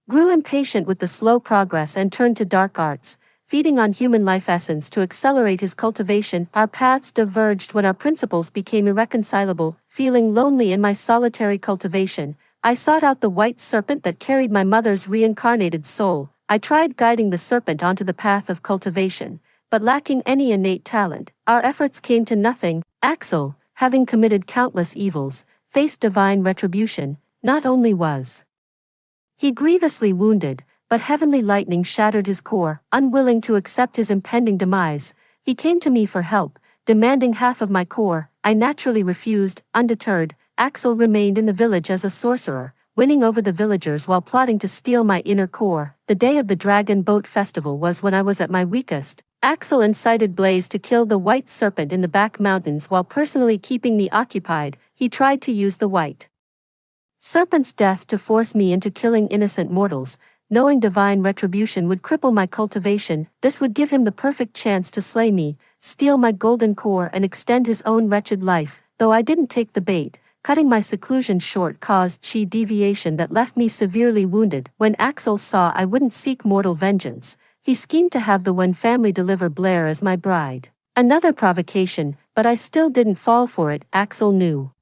grew impatient with the slow progress and turned to dark arts, feeding on human life essence to accelerate his cultivation. Our paths diverged when our principles became irreconcilable. Feeling lonely in my solitary cultivation, I sought out the white serpent that carried my mother's reincarnated soul. I tried guiding the serpent onto the path of cultivation, but lacking any innate talent, our efforts came to nothing. Axel, having committed countless evils, faced divine retribution. Not only was he grievously wounded, but heavenly lightning shattered his core. Unwilling to accept his impending demise, he came to me for help, demanding half of my core. I naturally refused. Undeterred, Axel remained in the village as a sorcerer, winning over the villagers while plotting to steal my inner core. The day of the Dragon Boat Festival was when I was at my weakest. Axel incited Blaze to kill the white serpent in the back mountains while personally keeping me occupied. He tried to use the white serpent's death to force me into killing innocent mortals, knowing divine retribution would cripple my cultivation. This would give him the perfect chance to slay me, steal my golden core and extend his own wretched life. Though I didn't take the bait, cutting my seclusion short caused chi deviation that left me severely wounded. When Axel saw I wouldn't seek mortal vengeance, he schemed to have the Wen family deliver Blair as my bride. Another provocation, but I still didn't fall for it. Axel knew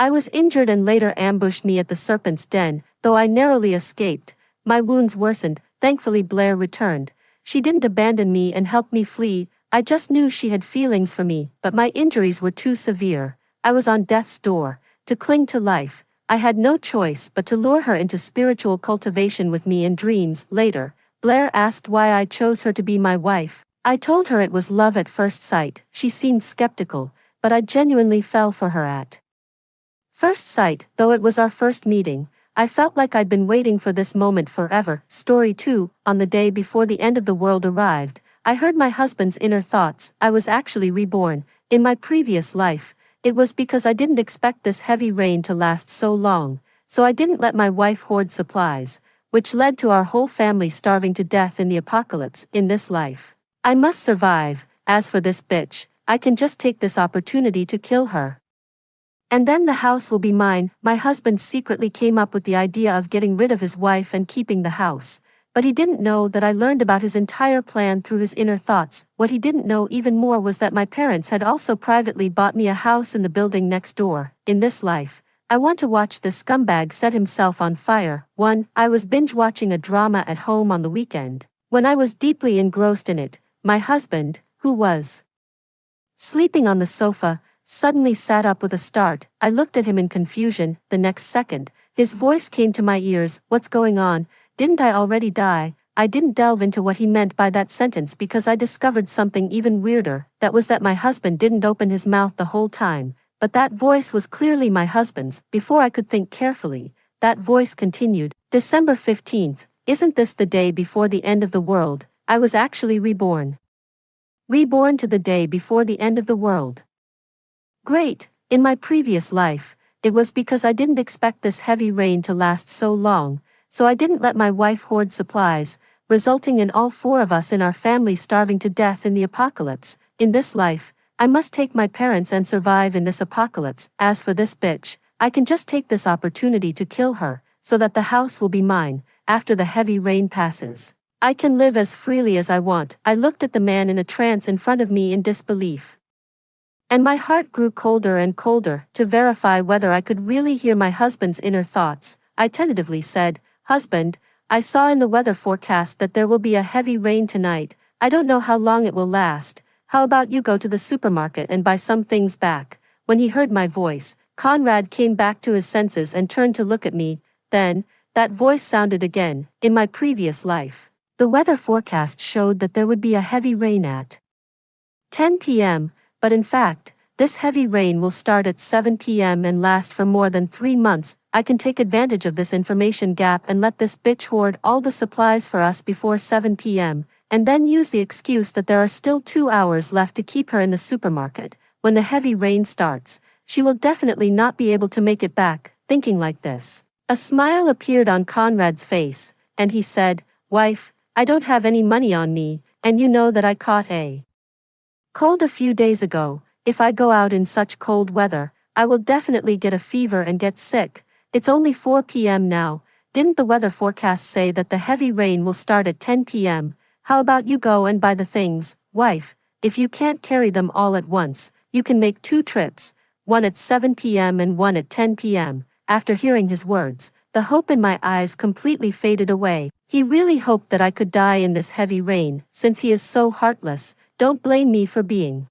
I was injured and later ambushed me at the serpent's den. Though I narrowly escaped, my wounds worsened. Thankfully Blair returned. She didn't abandon me and help me flee. I just knew she had feelings for me, but my injuries were too severe. I was on death's door. To cling to life, I had no choice but to lure her into spiritual cultivation with me in dreams. Later, Blair asked why I chose her to be my wife. I told her it was love at first sight. She seemed skeptical, but I genuinely fell for her at first sight. Though it was our first meeting, I felt like I'd been waiting for this moment forever. Story 2. On the day before the end of the world arrived, I heard my husband's inner thoughts. I was actually reborn. In my previous life, it was because I didn't expect this heavy rain to last so long, so I didn't let my wife hoard supplies, which led to our whole family starving to death in the apocalypse. In this life, I must survive. As for this bitch, I can just take this opportunity to kill her, and then the house will be mine. My husband secretly came up with the idea of getting rid of his wife and keeping the house, But he didn't know that I learned about his entire plan through his inner thoughts. What he didn't know even more was that my parents had also privately bought me a house in the building next door. In this life, I want to watch this scumbag set himself on fire. 1. I was binge watching a drama at home on the weekend. When I was deeply engrossed in it, my husband, who was sleeping on the sofa, suddenly sat up with a start. I looked at him in confusion. The next second, his voice came to my ears. What's going on? Didn't I already die? I didn't delve into what he meant by that sentence because I discovered something even weirder. That was that my husband didn't open his mouth the whole time, but that voice was clearly my husband's. Before I could think carefully, that voice continued. December 15th, isn't this the day before the end of the world? I was actually reborn. Reborn to the day before the end of the world. Great. In my previous life, it was because I didn't expect this heavy rain to last so long, so I didn't let my wife hoard supplies, resulting in all 4 of us in our family starving to death in the apocalypse. In this life, I must take my parents and survive in this apocalypse. As for this bitch, I can just take this opportunity to kill her, so that the house will be mine, after the heavy rain passes. I can live as freely as I want. I looked at the man in a trance in front of me in disbelief. And my heart grew colder and colder. To verify whether I could really hear my husband's inner thoughts, I tentatively said, "Husband, I saw in the weather forecast that there will be a heavy rain tonight. I don't know how long it will last. How about you go to the supermarket and buy some things back?" When he heard my voice, Conrad came back to his senses and turned to look at me. Then, that voice sounded again. In my previous life, the weather forecast showed that there would be a heavy rain at 10 p.m., but in fact, this heavy rain will start at 7 p.m. and last for more than 3 months. I can take advantage of this information gap and let this bitch hoard all the supplies for us before 7 p.m., and then use the excuse that there are still 2 hours left to keep her in the supermarket. When the heavy rain starts, she will definitely not be able to make it back. Thinking like this, a smile appeared on Conrad's face, and he said, "Wife, I don't have any money on me, and you know that I caught a cold a few days ago. If I go out in such cold weather, I will definitely get a fever and get sick. It's only 4 p.m. now. Didn't the weather forecast say that the heavy rain will start at 10 p.m.? How about you go and buy the things, wife? If you can't carry them all at once, you can make 2 trips, one at 7 p.m. and one at 10 p.m. After hearing his words, the hope in my eyes completely faded away. He really hoped that I could die in this heavy rain. Since he is so heartless, don't blame me for being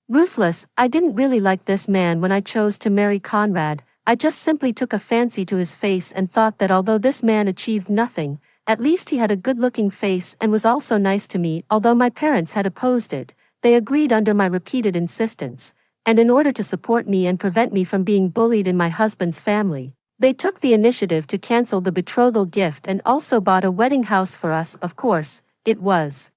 ruthless. I didn't really like this man when I chose to marry Conrad. I just simply took a fancy to his face and thought that although this man achieved nothing, at least he had a good-looking face and was also nice to me. Although my parents had opposed it, they agreed under my repeated insistence, and in order to support me and prevent me from being bullied in my husband's family, they took the initiative to cancel the betrothal gift and also bought a wedding house for us. Of course, it was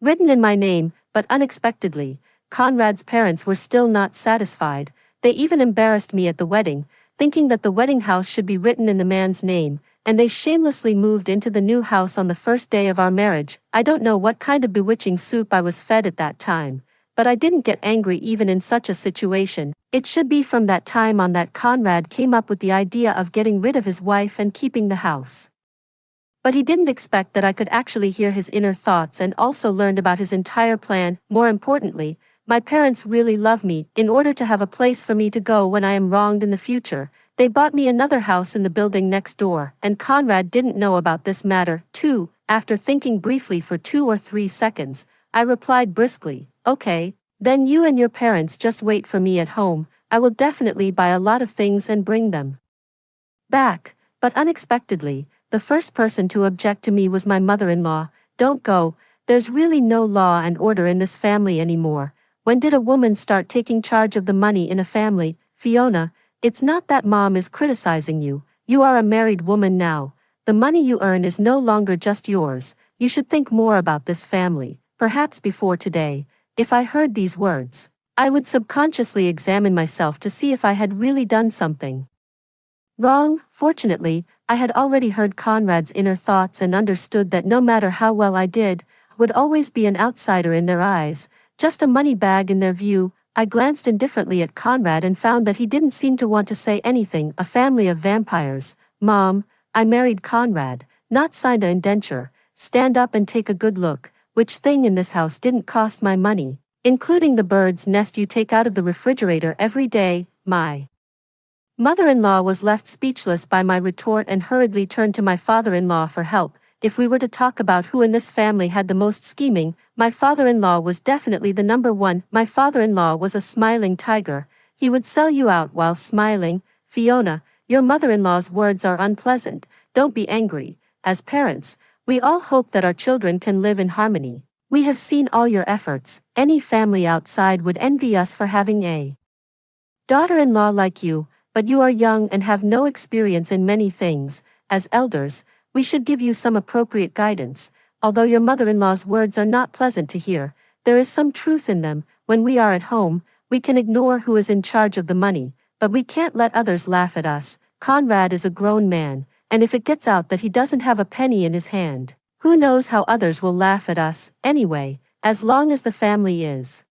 written in my name, but unexpectedly, Conrad's parents were still not satisfied. They even embarrassed me at the wedding, thinking that the wedding house should be written in the man's name, and they shamelessly moved into the new house on the first day of our marriage. I don't know what kind of bewitching soup I was fed at that time, but I didn't get angry even in such a situation. It should be from that time on that Conrad came up with the idea of getting rid of his wife and keeping the house. But he didn't expect that I could actually hear his inner thoughts and also learned about his entire plan. More importantly, my parents really love me. In order to have a place for me to go when I am wronged in the future, they bought me another house in the building next door, and Conrad didn't know about this matter, too. After thinking briefly for 2 or 3 seconds, I replied briskly, "Okay, then you and your parents just wait for me at home. I will definitely buy a lot of things and bring them back." But unexpectedly, the first person to object to me was my mother-in-law. "Don't go, there's really no law and order in this family anymore. When did a woman start taking charge of the money in a family? Fiona, it's not that mom is criticizing you. You are a married woman now. The money you earn is no longer just yours. You should think more about this family." Perhaps before today, if I heard these words, I would subconsciously examine myself to see if I had really done something wrong. Fortunately, I had already heard Conrad's inner thoughts and understood that no matter how well I did, I would always be an outsider in their eyes, just a money bag in their view. I glanced indifferently at Conrad and found that he didn't seem to want to say anything. A family of vampires. Mom, I married Conrad. not signed a indenture. Stand up and take a good look. Which thing in this house didn't cost my money, including the bird's nest you take out of the refrigerator every day? My mother-in-law was left speechless by my retort and hurriedly turned to my father-in-law for help. If we were to talk about who in this family had the most scheming, my father-in-law was definitely the number one. My father-in-law was a smiling tiger. He would sell you out while smiling. Fiona, your mother-in-law's words are unpleasant. Don't be angry. As parents, we all hope that our children can live in harmony. We have seen all your efforts. Any family outside would envy us for having a daughter-in-law like you, but you are young and have no experience in many things. As elders, we should give you some appropriate guidance. Although your mother-in-law's words are not pleasant to hear, there is some truth in them. When we are at home, we can ignore who is in charge of the money, but we can't let others laugh at us. Conrad is a grown man, and if it gets out that he doesn't have a penny in his hand, who knows how others will laugh at us? Anyway, as long as the family is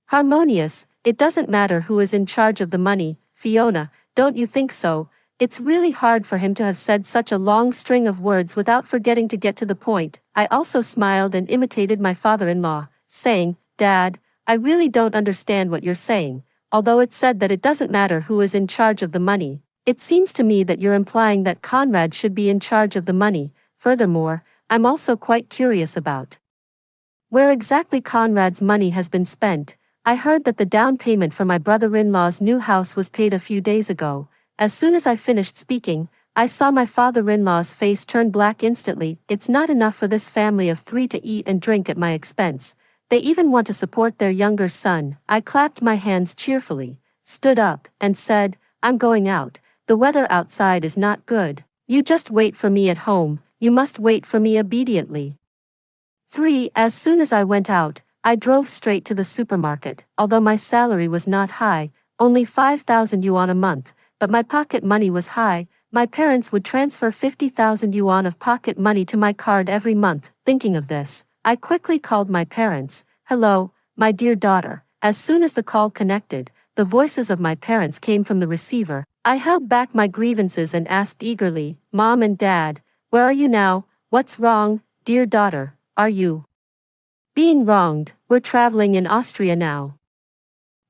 harmonious, it doesn't matter who is in charge of the money. Fiona, don't you think so? It's really hard for him to have said such a long string of words without forgetting to get to the point. I also smiled and imitated my father-in-law, saying, Dad, I really don't understand what you're saying. Although it said that it doesn't matter who is in charge of the money, it seems to me that you're implying that Conrad should be in charge of the money. Furthermore, I'm also quite curious about where exactly Conrad's money has been spent. I heard that the down payment for my brother-in-law's new house was paid a few days ago. As soon as I finished speaking, I saw my father-in-law's face turn black instantly. It's not enough for this family of 3 to eat and drink at my expense. They even want to support their younger son. I clapped my hands cheerfully, stood up, and said, I'm going out. The weather outside is not good. You just wait for me at home. You must wait for me obediently. 3. As soon as I went out, I drove straight to the supermarket. Although my salary was not high, only 5,000 yuan a month, but my pocket money was high. My parents would transfer 50,000 yuan of pocket money to my card every month. Thinking of this, I quickly called my parents. Hello, my dear daughter. As soon as the call connected, the voices of my parents came from the receiver. I held back my grievances and asked eagerly, Mom and Dad, where are you now? What's wrong, dear daughter? Are you being wronged? We're traveling in Austria now.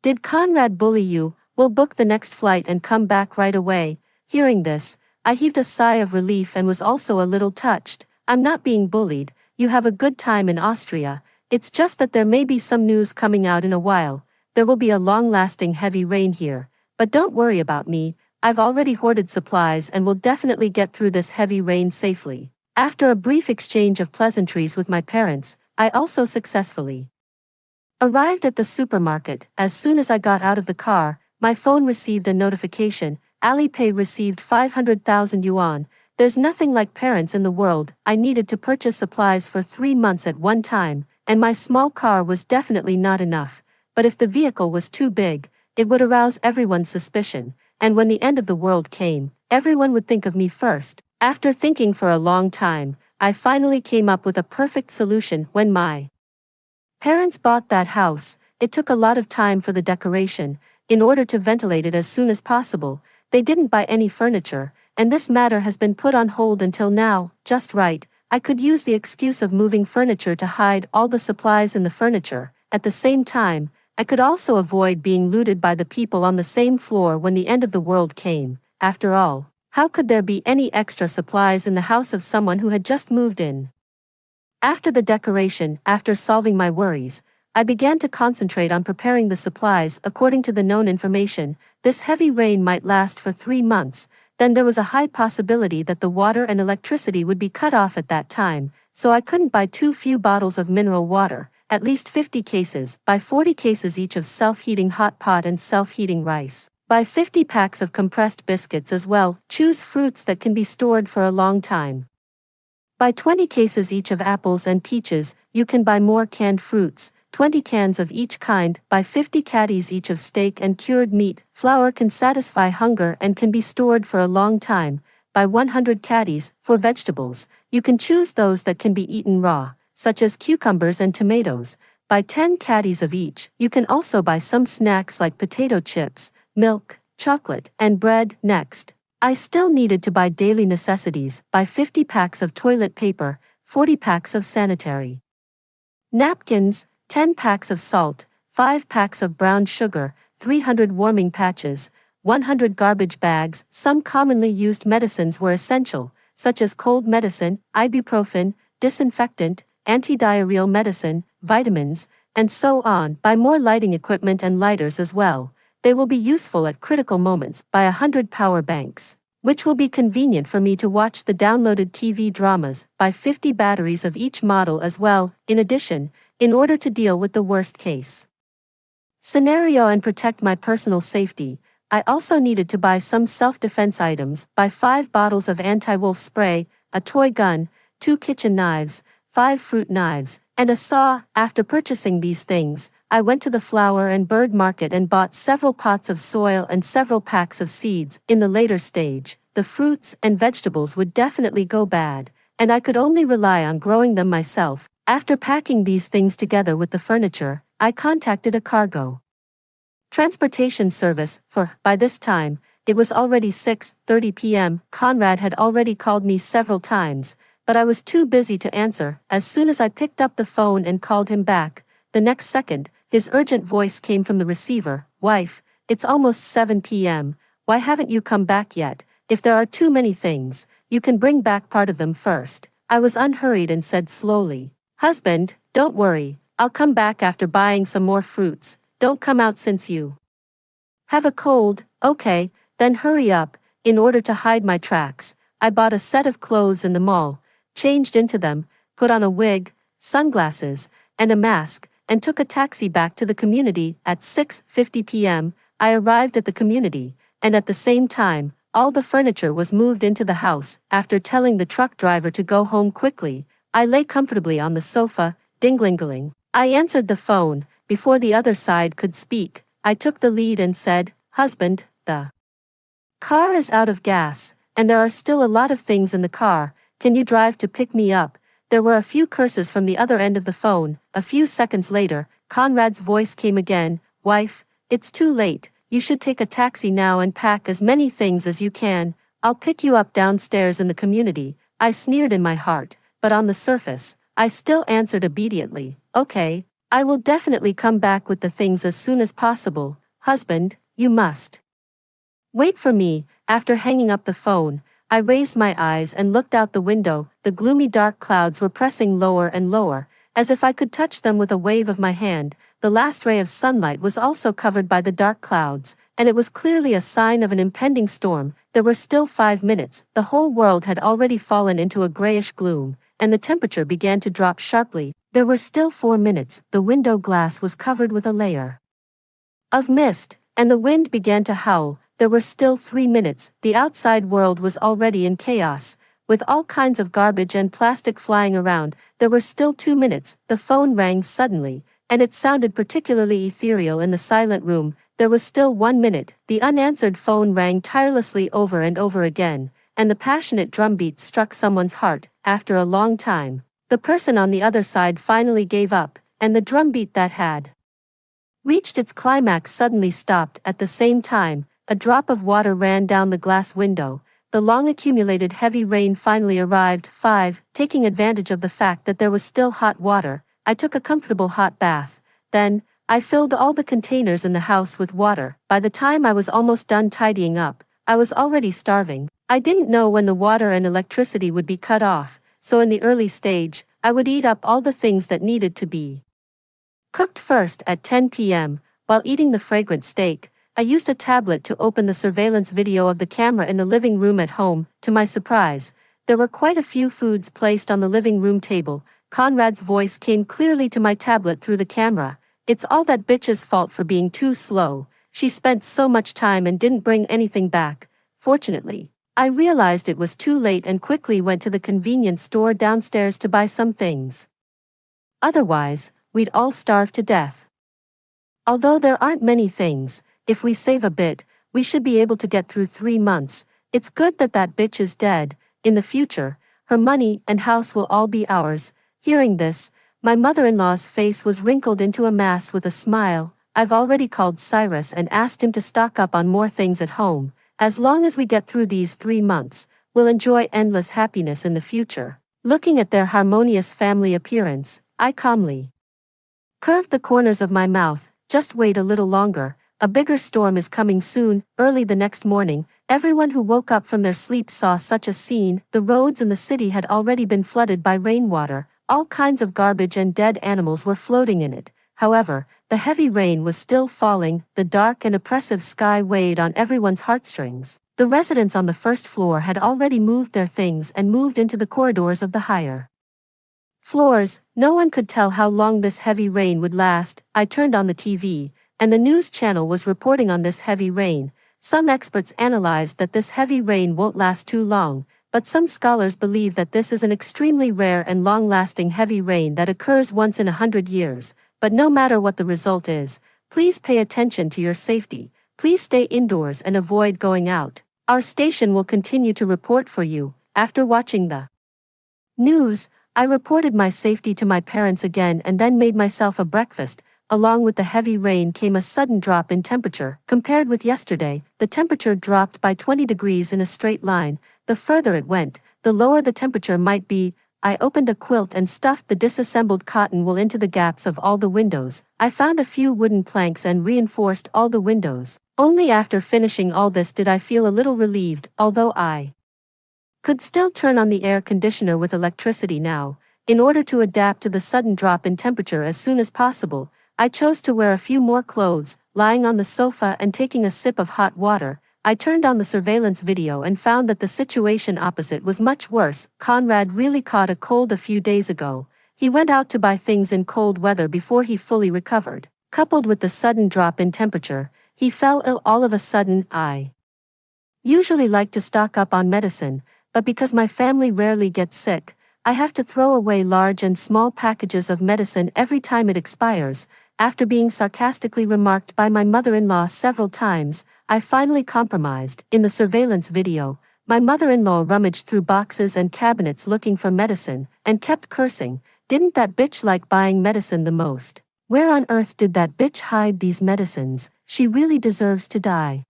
Did Conrad bully you? We'll book the next flight and come back right away. Hearing this, I heaved a sigh of relief and was also a little touched. I'm not being bullied. You have a good time in Austria. It's just that there may be some news coming out in a while. There will be a long-lasting heavy rain here. But don't worry about me. I've already hoarded supplies and will definitely get through this heavy rain safely. After a brief exchange of pleasantries with my parents, I also successfully arrived at the supermarket. As soon as I got out of the car, my phone received a notification. Alipay received 500,000 yuan. There's nothing like parents in the world. I needed to purchase supplies for 3 months at one time, and my small car was definitely not enough. But if the vehicle was too big, it would arouse everyone's suspicion, and when the end of the world came, everyone would think of me first. After thinking for a long time, I finally came up with a perfect solution. When my parents bought that house, it took a lot of time for the decoration. In order to ventilate it as soon as possible, they didn't buy any furniture, and this matter has been put on hold until now. Just right, I could use the excuse of moving furniture to hide all the supplies in the furniture. At the same time, I could also avoid being looted by the people on the same floor when the end of the world came. After all, how could there be any extra supplies in the house of someone who had just moved in? After the decoration, after solving my worries, I began to concentrate on preparing the supplies. According to the known information, this heavy rain might last for 3 months. Then there was a high possibility that the water and electricity would be cut off at that time, so I couldn't buy too few bottles of mineral water, at least 50 cases, buy 40 cases each of self-heating hot pot and self-heating rice, buy 50 packs of compressed biscuits as well, choose fruits that can be stored for a long time. Buy 20 cases each of apples and peaches. You can buy more canned fruits, 20 cans of each kind, buy 50 caddies each of steak and cured meat. Flour can satisfy hunger and can be stored for a long time. Buy 100 caddies. For vegetables, you can choose those that can be eaten raw, such as cucumbers and tomatoes. Buy 10 caddies of each. You can also buy some snacks like potato chips, milk, chocolate, and bread. Next, I still needed to buy daily necessities, buy 50 packs of toilet paper, 40 packs of sanitary napkins, 10 packs of salt, 5 packs of brown sugar, 300 warming patches, 100 garbage bags. Some commonly used medicines were essential, such as cold medicine, ibuprofen, disinfectant, anti-diarrheal medicine, vitamins, and so on. Buy more lighting equipment and lighters as well. They will be useful at critical moments. Buy 100 power banks, which will be convenient for me to watch the downloaded TV dramas. Buy 50 batteries of each model as well. In addition, in order to deal with the worst case scenario and protect my personal safety, I also needed to buy some self-defense items. Buy 5 bottles of anti-wolf spray, a toy gun, 2 kitchen knives, 5 fruit knives, and a saw. After purchasing these things, I went to the flower and bird market and bought several pots of soil and several packs of seeds. In the later stage, the fruits and vegetables would definitely go bad, and I could only rely on growing them myself. After packing these things together with the furniture, I contacted a cargo transportation service, for, by this time, it was already 6:30 p.m. Conrad had already called me several times, but I was too busy to answer. As soon as I picked up the phone and called him back, the next second, his urgent voice came from the receiver. "Wife, it's almost 7 p.m., why haven't you come back yet? If there are too many things, you can bring back part of them first." I was unhurried and said slowly, "Husband, don't worry, I'll come back after buying some more fruits. Don't come out since you have a cold." "Okay, then hurry up." In order to hide my tracks, I bought a set of clothes in the mall, changed into them, put on a wig, sunglasses, and a mask, and took a taxi back to the community. At 6:50 p.m., I arrived at the community, and at the same time, all the furniture was moved into the house. After telling the truck driver to go home quickly, I lay comfortably on the sofa, ding-ling-ling. I answered the phone. Before the other side could speak, I took the lead and said, "Husband, the car is out of gas, and there are still a lot of things in the car. Can you drive to pick me up?" There were a few curses from the other end of the phone. A few seconds later, Conrad's voice came again. "Wife, it's too late. You should take a taxi now and pack as many things as you can. I'll pick you up downstairs in the community." I sneered in my heart, but on the surface, I still answered obediently, "Okay, I will definitely come back with the things as soon as possible. Husband, you must wait for me." After hanging up the phone, I raised my eyes and looked out the window. The gloomy dark clouds were pressing lower and lower, as if I could touch them with a wave of my hand. The last ray of sunlight was also covered by the dark clouds, and it was clearly a sign of an impending storm. There were still 5 minutes. The whole world had already fallen into a grayish gloom, and the temperature began to drop sharply. There were still 4 minutes. The window glass was covered with a layer of mist, and the wind began to howl. There were still 3 minutes. The outside world was already in chaos, with all kinds of garbage and plastic flying around. There were still 2 minutes. The phone rang suddenly, and it sounded particularly ethereal in the silent room. There was still 1 minute. The unanswered phone rang tirelessly over and over again, and the passionate drumbeat struck someone's heart. After a long time, the person on the other side finally gave up, and the drumbeat that had reached its climax suddenly stopped. At the same time, a drop of water ran down the glass window. The long-accumulated heavy rain finally arrived. 5. Taking advantage of the fact that there was still hot water, I took a comfortable hot bath. Then, I filled all the containers in the house with water. By the time I was almost done tidying up, I was already starving. I didn't know when the water and electricity would be cut off, so in the early stage, I would eat up all the things that needed to be cooked first. At 10 p.m., while eating the fragrant steak, I used a tablet to open the surveillance video of the camera in the living room at home. To my surprise, there were quite a few foods placed on the living room table. Conrad's voice came clearly to my tablet through the camera. "It's all that bitch's fault for being too slow. She spent so much time and didn't bring anything back." Fortunately, I realized it was too late and quickly went to the convenience store downstairs to buy some things. Otherwise, we'd all starve to death. Although there aren't many things, if we save a bit, we should be able to get through 3 months. It's good that that bitch is dead. In the future, her money and house will all be ours. Hearing this, my mother-in-law's face was wrinkled into a mask with a smile. I've already called Cyrus and asked him to stock up on more things at home. As long as we get through these 3 months, we'll enjoy endless happiness in the future. Looking at their harmonious family appearance, I calmly curved the corners of my mouth. Just wait a little longer, a bigger storm is coming soon. Early the next morning, everyone who woke up from their sleep saw such a scene. The roads in the city had already been flooded by rainwater, all kinds of garbage and dead animals were floating in it. However, the heavy rain was still falling, the dark and oppressive sky weighed on everyone's heartstrings. The residents on the first floor had already moved their things and moved into the corridors of the higher floors. No one could tell how long this heavy rain would last. I turned on the TV, and the news channel was reporting on this heavy rain. Some experts analyzed that this heavy rain won't last too long, but some scholars believe that this is an extremely rare and long-lasting heavy rain that occurs once in 100 years. But no matter what the result is, please pay attention to your safety. Please stay indoors and avoid going out. Our station will continue to report for you. After watching the news, I reported my safety to my parents again and then made myself a breakfast. Along with the heavy rain came a sudden drop in temperature. Compared with yesterday, the temperature dropped by 20 degrees in a straight line. The further it went, the lower the temperature might be. I opened a quilt and stuffed the disassembled cotton wool into the gaps of all the windows. I found a few wooden planks and reinforced all the windows. Only after finishing all this did I feel a little relieved, although I could still turn on the air conditioner with electricity now. In order to adapt to the sudden drop in temperature as soon as possible, I chose to wear a few more clothes. Lying on the sofa and taking a sip of hot water, I turned on the surveillance video and found that the situation opposite was much worse. Conrad really caught a cold a few days ago. He went out to buy things in cold weather before he fully recovered. Coupled with the sudden drop in temperature, he fell ill all of a sudden. I usually like to stock up on medicine, but because my family rarely gets sick, I have to throw away large and small packages of medicine every time it expires. After being sarcastically remarked by my mother-in-law several times, I finally compromised. In the surveillance video, my mother-in-law rummaged through boxes and cabinets looking for medicine, and kept cursing, "Didn't that bitch like buying medicine the most? Where on earth did that bitch hide these medicines? She really deserves to die.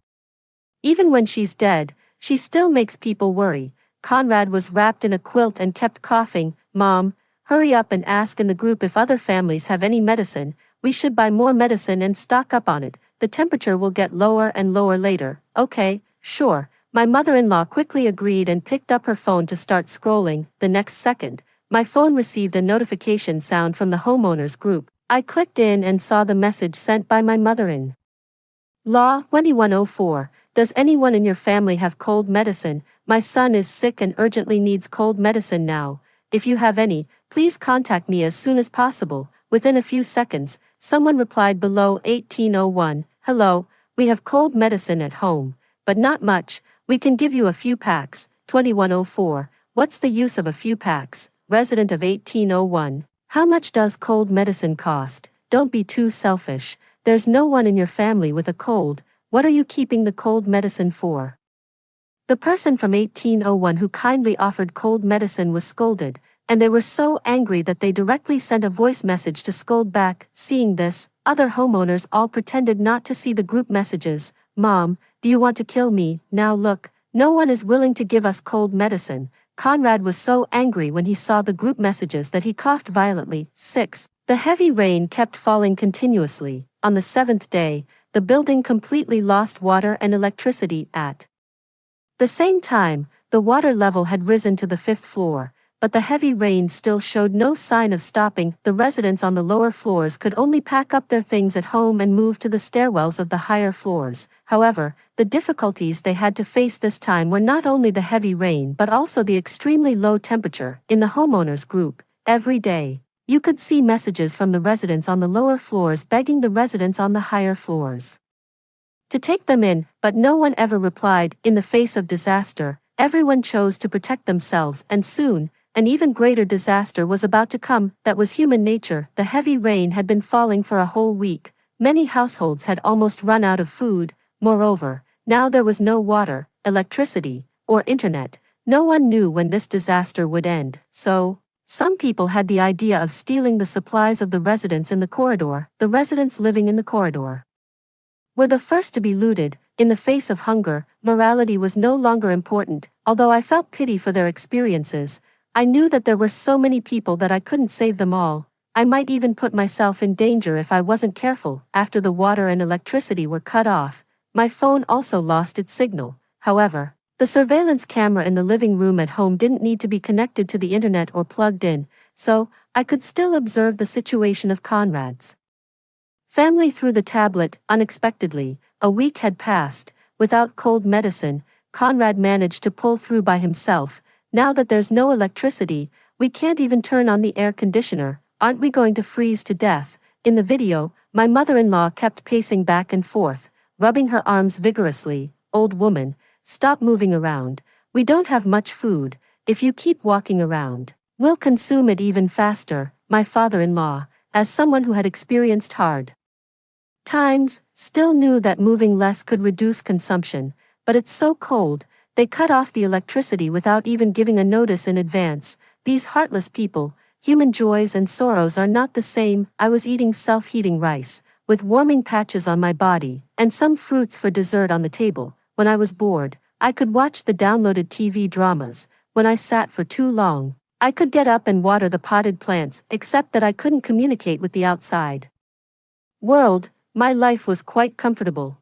Even when she's dead, she still makes people worry." Conrad was wrapped in a quilt and kept coughing. "Mom, hurry up and ask in the group if other families have any medicine. We should buy more medicine and stock up on it. The temperature will get lower and lower later." "Okay, sure." My mother-in-law quickly agreed and picked up her phone to start scrolling. The next second, my phone received a notification sound from the homeowners group. I clicked in and saw the message sent by my mother-in-law. 2104. Does anyone in your family have cold medicine? My son is sick and urgently needs cold medicine now. If you have any, please contact me as soon as possible. Within a few seconds, someone replied below. 1801. Hello, we have cold medicine at home, but not much. We can give you a few packs. 2104. What's the use of a few packs? Resident of 1801. How much does cold medicine cost? Don't be too selfish. There's no one in your family with a cold. What are you keeping the cold medicine for? The person from 1801 who kindly offered cold medicine was scolded, and they were so angry that they directly sent a voice message to scold back. Seeing this, other homeowners all pretended not to see the group messages. "Mom, do you want to kill me? Now look, no one is willing to give us cold medicine." Conrad was so angry when he saw the group messages that he coughed violently. 6. The heavy rain kept falling continuously. On the 7th day, the building completely lost water and electricity. At the same time, the water level had risen to the 5th floor, but the heavy rain still showed no sign of stopping. The residents on the lower floors could only pack up their things at home and move to the stairwells of the higher floors. However, the difficulties they had to face this time were not only the heavy rain but also the extremely low temperature. In the homeowners group, every day, you could see messages from the residents on the lower floors begging the residents on the higher floors to take them in, but no one ever replied. In the face of disaster, everyone chose to protect themselves, and soon, an even greater disaster was about to come. That was human nature. The heavy rain had been falling for a whole week. Many households had almost run out of food. Moreover, now there was no water, electricity, or internet. No one knew when this disaster would end. So, some people had the idea of stealing the supplies of the residents in the corridor. The residents living in the corridor were the first to be looted. in the face of hunger, morality was no longer important. Although I felt pity for their experiences, I knew that there were so many people that I couldn't save them all. I might even put myself in danger if I wasn't careful. After the water and electricity were cut off, my phone also lost its signal. However, the surveillance camera in the living room at home didn't need to be connected to the internet or plugged in, so I could still observe the situation of Conrad's family through the tablet. Unexpectedly, a week had passed. Without cold medicine, Conrad managed to pull through by himself. Now that there's no electricity, we can't even turn on the air conditioner. Aren't we going to freeze to death? In the video, my mother-in-law kept pacing back and forth, rubbing her arms vigorously. Old woman, stop moving around. We don't have much food. If you keep walking around, we'll consume it even faster. My father-in-law, as someone who had experienced hard times, still knew that moving less could reduce consumption. But it's so cold, they cut off the electricity without even giving a notice in advance. These heartless people, human joys and sorrows are not the same. I was eating self-heating rice, with warming patches on my body, and some fruits for dessert on the table. When I was bored, I could watch the downloaded TV dramas. When I sat for too long, I could get up and water the potted plants, except that I couldn't communicate with the outside world. My life was quite comfortable.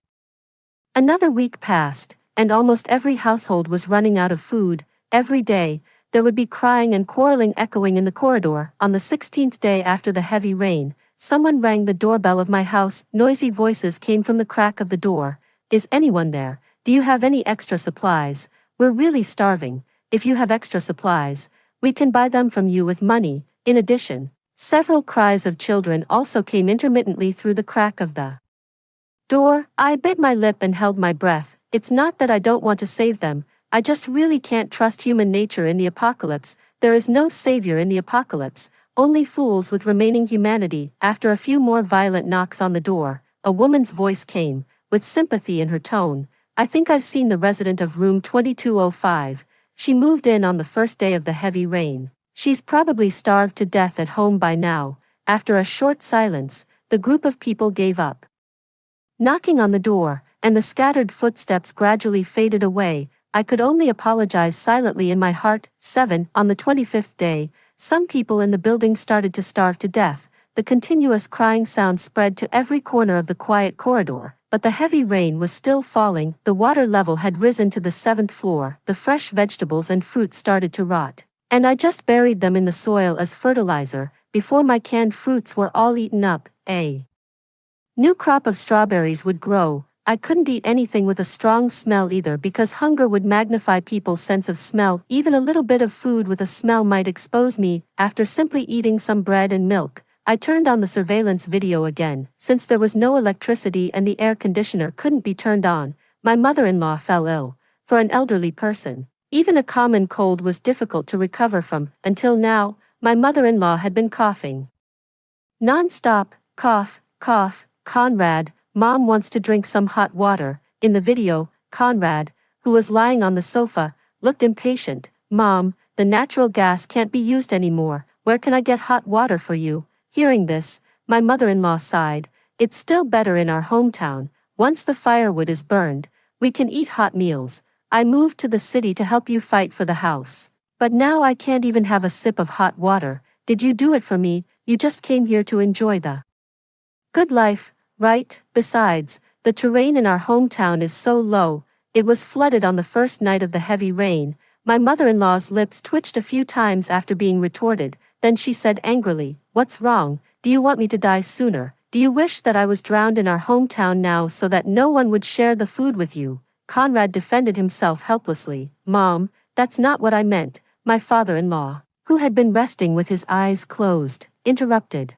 Another week passed, and almost every household was running out of food. Every day, there would be crying and quarreling echoing in the corridor. On the 16th day after the heavy rain, someone rang the doorbell of my house. Noisy voices came from the crack of the door. Is anyone there? Do you have any extra supplies? We're really starving. If you have extra supplies, we can buy them from you with money. In addition, several cries of children also came intermittently through the crack of the door. I bit my lip and held my breath. It's not that I don't want to save them, I just really can't trust human nature in the apocalypse. There is no savior in the apocalypse, only fools with remaining humanity. After a few more violent knocks on the door, a woman's voice came, with sympathy in her tone. I think I've seen the resident of room 2205. She moved in on the first day of the heavy rain. She's probably starved to death at home by now. After a short silence, the group of people gave up knocking on the door, and the scattered footsteps gradually faded away. I could only apologize silently in my heart. 7. On the 25th day, some people in the building started to starve to death. The continuous crying sound spread to every corner of the quiet corridor, but the heavy rain was still falling. The water level had risen to the 7th floor. The fresh vegetables and fruits started to rot, and I just buried them in the soil as fertilizer. Before my canned fruits were all eaten up, a new crop of strawberries would grow. I couldn't eat anything with a strong smell either because hunger would magnify people's sense of smell. Even a little bit of food with a smell might expose me. After simply eating some bread and milk, I turned on the surveillance video again. Since there was no electricity and the air conditioner couldn't be turned on, my mother-in-law fell ill. For an elderly person, even a common cold was difficult to recover from. Until now, my mother-in-law had been coughing non-stop. Cough, cough. Conrad, Mom wants to drink some hot water. In the video, Conrad, who was lying on the sofa, looked impatient. Mom, the natural gas can't be used anymore. Where can I get hot water for you? Hearing this, my mother-in-law sighed. It's still better in our hometown. Once the firewood is burned, we can eat hot meals. I moved to the city to help you fight for the house. But now I can't even have a sip of hot water. Did you do it for me? You just came here to enjoy the good life, right? Besides, the terrain in our hometown is so low. It was flooded on the first night of the heavy rain. My mother-in-law's lips twitched a few times after being retorted. Then she said angrily, "What's wrong? Do you want me to die sooner? Do you wish that I was drowned in our hometown now so that no one would share the food with you?" Conrad defended himself helplessly. "Mom, that's not what I meant." My father-in-law, who had been resting with his eyes closed, interrupted.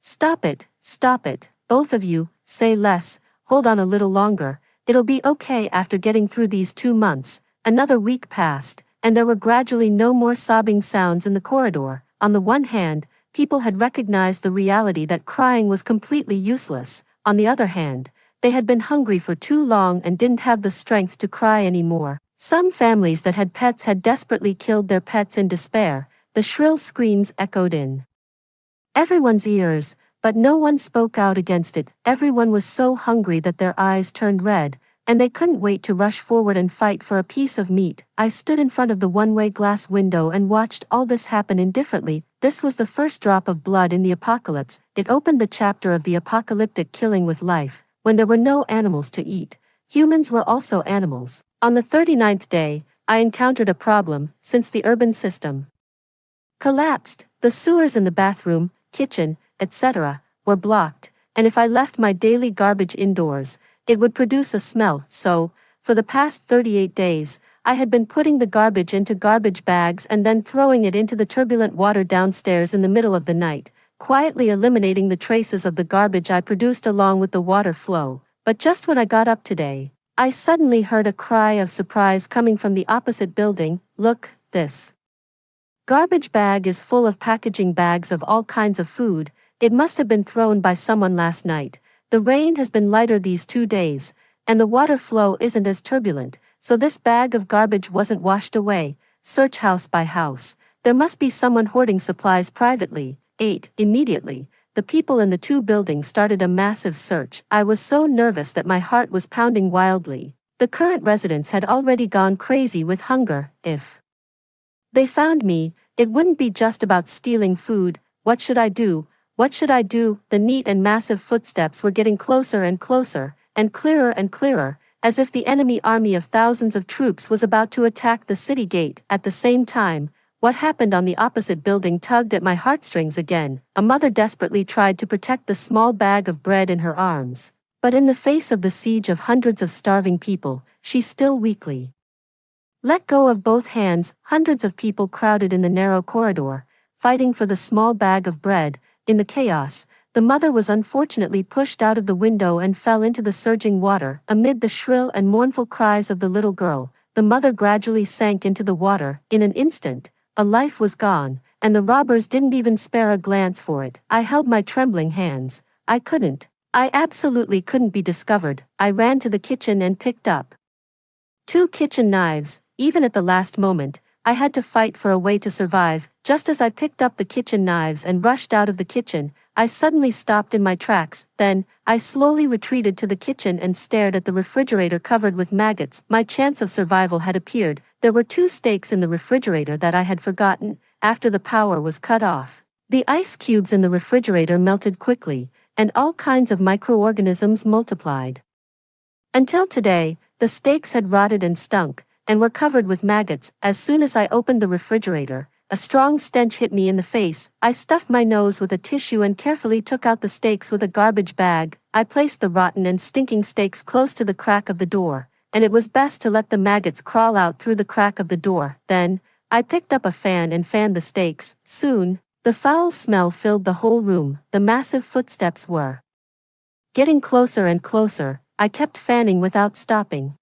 Stop it, both of you, say less, hold on a little longer, it'll be okay." After getting through these 2 months, another week passed, and there were gradually no more sobbing sounds in the corridor. On the one hand, people had recognized the reality that crying was completely useless. On the other hand, they had been hungry for too long and didn't have the strength to cry anymore. Some families that had pets had desperately killed their pets in despair. The shrill screams echoed in everyone's ears, but no one spoke out against it. Everyone was so hungry that their eyes turned red. and they couldn't wait to rush forward and fight for a piece of meat. I stood in front of the one-way glass window and watched all this happen indifferently. This was the first drop of blood in the apocalypse. It opened the chapter of the apocalyptic killing with life, when there were no animals to eat. Humans were also animals. On the 39th day, I encountered a problem, since the urban system collapsed. The sewers in the bathroom, kitchen, etc., were blocked, and if I left my daily garbage indoors, it would produce a smell. So, for the past 38 days, I had been putting the garbage into garbage bags and then throwing it into the turbulent water downstairs in the middle of the night, quietly eliminating the traces of the garbage I produced along with the water flow. But just when I got up today, I suddenly heard a cry of surprise coming from the opposite building. Look, this garbage bag is full of packaging bags of all kinds of food. It must have been thrown by someone last night. The rain has been lighter these 2 days, and the water flow isn't as turbulent, so this bag of garbage wasn't washed away. Search house by house. There must be someone hoarding supplies privately. 8. Immediately, the people in the 2 buildings started a massive search. I was so nervous that my heart was pounding wildly. The current residents had already gone crazy with hunger. If they found me, it wouldn't be just about stealing food. What should I do? What should I do? The neat and massive footsteps were getting closer and closer, and clearer, as if the enemy army of thousands of troops was about to attack the city gate. At the same time, what happened on the opposite building tugged at my heartstrings again. A mother desperately tried to protect the small bag of bread in her arms, but in the face of the siege of hundreds of starving people, she still weakly let go of both hands. Hundreds of people crowded in the narrow corridor, fighting for the small bag of bread. In the chaos, the mother was unfortunately pushed out of the window and fell into the surging water. Amid the shrill and mournful cries of the little girl, the mother gradually sank into the water. In an instant, a life was gone, and the robbers didn't even spare a glance for it. I held my trembling hands. I absolutely couldn't be discovered. I ran to the kitchen and picked up 2 kitchen knives. Even at the last moment, I had to fight for a way to survive. Just as I picked up the kitchen knives and rushed out of the kitchen, I suddenly stopped in my tracks. Then, I slowly retreated to the kitchen and stared at the refrigerator covered with maggots. My chance of survival had appeared. There were 2 steaks in the refrigerator that I had forgotten. After the power was cut off, the ice cubes in the refrigerator melted quickly, and all kinds of microorganisms multiplied. Until today, the steaks had rotted and stunk, and were covered with maggots. As soon as I opened the refrigerator, a strong stench hit me in the face. I stuffed my nose with a tissue and carefully took out the steaks with a garbage bag. I placed the rotten and stinking steaks close to the crack of the door, and it was best to let the maggots crawl out through the crack of the door. Then, I picked up a fan and fanned the steaks. Soon, the foul smell filled the whole room. The massive footsteps were getting closer and closer. I kept fanning without stopping.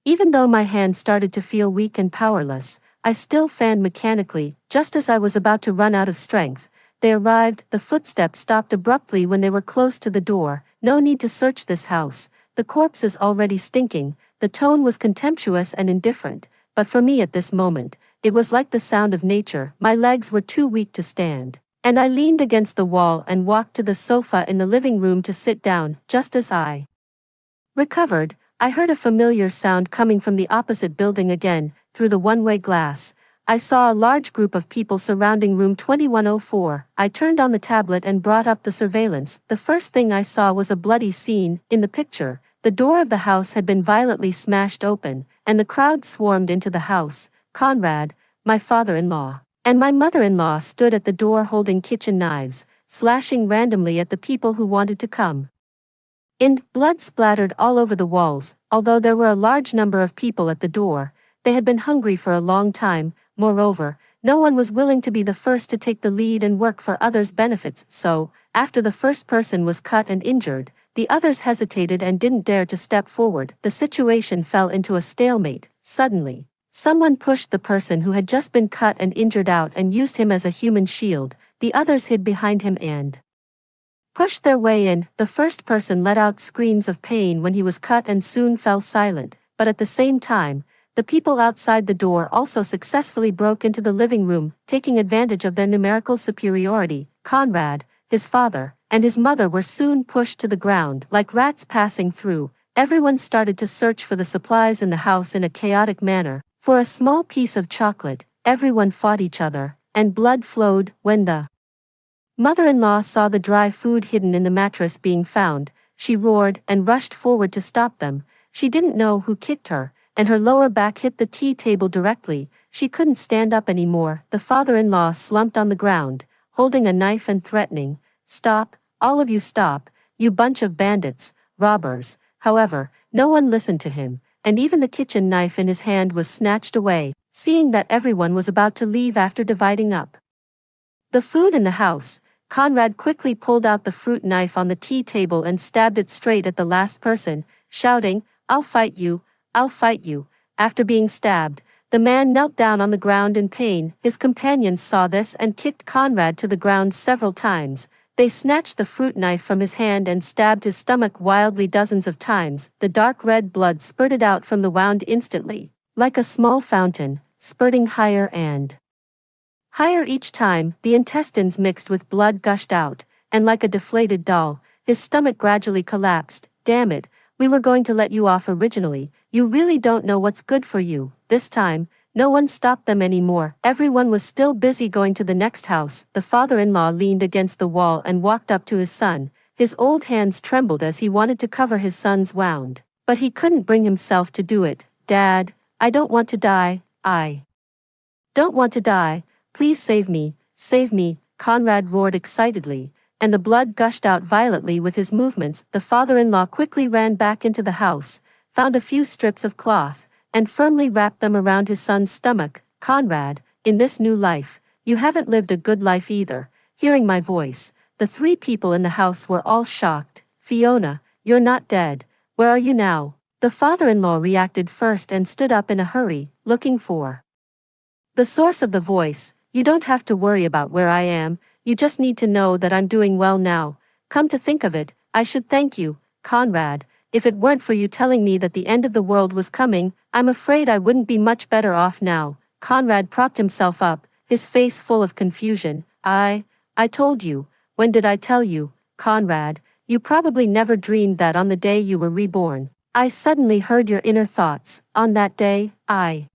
Even though my hands started to feel weak and powerless, I still fanned mechanically. Just as I was about to run out of strength, they arrived. The footsteps stopped abruptly when they were close to the door. No need to search this house. The corpse is already stinking. The tone was contemptuous and indifferent, but for me at this moment, it was like the sound of nature. My legs were too weak to stand, and I leaned against the wall and walked to the sofa in the living room to sit down. Just as I recovered, I heard a familiar sound coming from the opposite building again. Through the one-way glass, I saw a large group of people surrounding room 2104. I turned on the tablet and brought up the surveillance. The first thing I saw was a bloody scene. In the picture, the door of the house had been violently smashed open, and the crowd swarmed into the house. Conrad, my father-in-law, and my mother-in-law stood at the door holding kitchen knives, slashing randomly at the people who wanted to come in. Blood splattered all over the walls. Although there were a large number of people at the door, they had been hungry for a long time. Moreover, no one was willing to be the first to take the lead and work for others' benefits. So, after the first person was cut and injured, the others hesitated and didn't dare to step forward. The situation fell into a stalemate. Suddenly, someone pushed the person who had just been cut and injured out and used him as a human shield. The others hid behind him and pushed their way in. The first person let out screams of pain when he was cut and soon fell silent, but at the same time, the people outside the door also successfully broke into the living room, taking advantage of their numerical superiority. Conrad, his father, and his mother were soon pushed to the ground like rats passing through everyone started to search for the supplies in the house in a chaotic manner. For a small piece of chocolate, everyone fought each other, and blood flowed. When the mother-in-law saw the dry food hidden in the mattress being found, she roared and rushed forward to stop them. She didn't know who kicked her, and her lower back hit the tea table directly. She couldn't stand up anymore. The father-in-law slumped on the ground, holding a knife and threatening, "Stop, all of you stop, you bunch of bandits, robbers." However, no one listened to him, and even the kitchen knife in his hand was snatched away. Seeing that everyone was about to leave after dividing up the food in the house, Conrad quickly pulled out the fruit knife on the tea table and stabbed it straight at the last person, shouting, "I'll fight you, I'll fight you." After being stabbed, the man knelt down on the ground in pain. His companions saw this and kicked Conrad to the ground several times. They snatched the fruit knife from his hand and stabbed his stomach wildly dozens of times. The dark red blood spurted out from the wound instantly, like a small fountain, spurting higher and higher each time. The intestines mixed with blood gushed out, and like a deflated doll, his stomach gradually collapsed. "Damn it, we were going to let you off originally. You really don't know what's good for you." This time, no one stopped them anymore. Everyone was still busy going to the next house. The father-in-law leaned against the wall and walked up to his son. His old hands trembled as he wanted to cover his son's wound, but he couldn't bring himself to do it. "Dad, I don't want to die. I don't want to die. Please save me, save me," Conrad roared excitedly, and the blood gushed out violently with his movements. The father-in-law quickly ran back into the house, found a few strips of cloth, and firmly wrapped them around his son's stomach. "Conrad, in this new life, you haven't lived a good life either." Hearing my voice, the three people in the house were all shocked. "Fiona, you're not dead. Where are you now?" The father-in-law reacted first and stood up in a hurry, looking for the source of the voice. "You don't have to worry about where I am, you just need to know that I'm doing well now. Come to think of it, I should thank you, Conrad. If it weren't for you telling me that the end of the world was coming, I'm afraid I wouldn't be much better off now." Conrad propped himself up, his face full of confusion. I told you. When did I tell you, Conrad? You probably never dreamed that on the day you were reborn, I suddenly heard your inner thoughts. On that day, I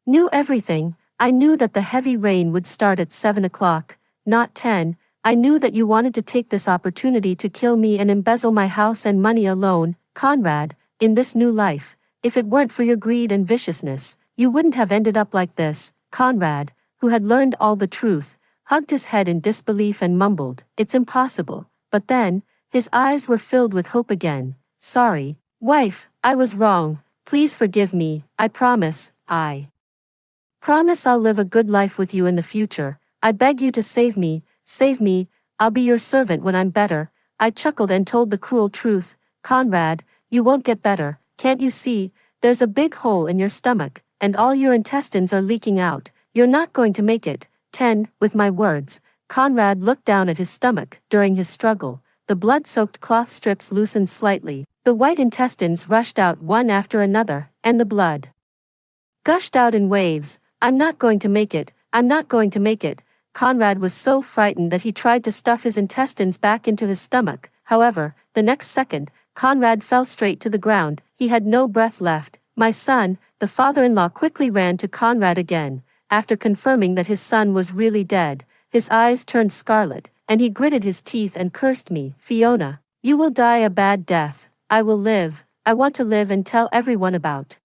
knew everything. I knew that the heavy rain would start at 7 o'clock, not 10. I knew that you wanted to take this opportunity to kill me and embezzle my house and money alone. Conrad, in this new life, if it weren't for your greed and viciousness, you wouldn't have ended up like this. Conrad, who had learned all the truth, hugged his head in disbelief and mumbled, "It's impossible." But then, his eyes were filled with hope again. "Sorry, wife, I was wrong. Please forgive me. I promise I'll live a good life with you in the future. I beg you to save me, save me. I'll be your servant when I'm better." I chuckled and told the cruel truth. "Conrad, you won't get better. Can't you see? There's a big hole in your stomach, and all your intestines are leaking out. You're not going to make it." 10. With my words, Conrad looked down at his stomach. During his struggle, the blood-soaked cloth strips loosened slightly. The white intestines rushed out one after another, and the blood gushed out in waves. "I'm not going to make it. I'm not going to make it." Conrad was so frightened that he tried to stuff his intestines back into his stomach. However, the next second, Conrad fell straight to the ground. He had no breath left. "My son," the father-in-law quickly ran to Conrad again. After confirming that his son was really dead, his eyes turned scarlet, and he gritted his teeth and cursed me. "Fiona, you will die a bad death. I will live. I want to live and tell everyone about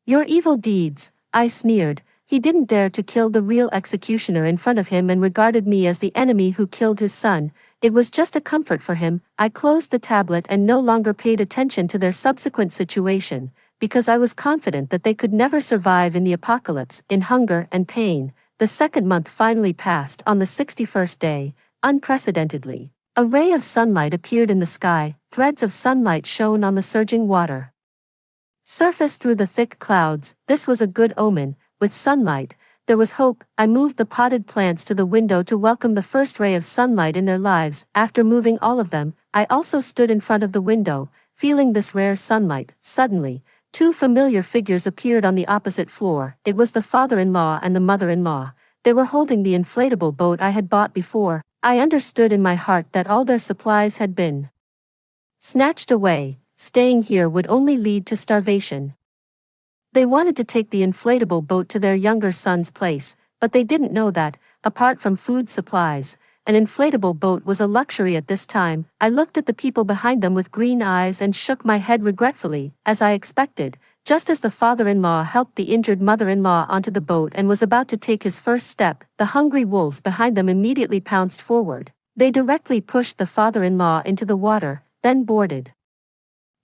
your evil deeds." I sneered. He didn't dare to kill the real executioner in front of him and regarded me as the enemy who killed his son. It was just a comfort for him. I closed the tablet and no longer paid attention to their subsequent situation, because I was confident that they could never survive in the apocalypse. In hunger and pain, the second month finally passed. On the 61st day, unprecedentedly, a ray of sunlight appeared in the sky. Threads of sunlight shone on the surging water surface through the thick clouds. This was a good omen. With sunlight, there was hope. I moved the potted plants to the window to welcome the first ray of sunlight in their lives. After moving all of them, I also stood in front of the window, feeling this rare sunlight. Suddenly, two familiar figures appeared on the opposite floor. It was the father-in-law and the mother-in-law. They were holding the inflatable boat I had bought before. I understood in my heart that all their supplies had been snatched away. staying here would only lead to starvation. They wanted to take the inflatable boat to their younger son's place, but they didn't know that, apart from food supplies, an inflatable boat was a luxury at this time. I looked at the people behind them with green eyes and shook my head regretfully, as I expected. Just as the father-in-law helped the injured mother-in-law onto the boat and was about to take his first step, the hungry wolves behind them immediately pounced forward. They directly pushed the father-in-law into the water, then boarded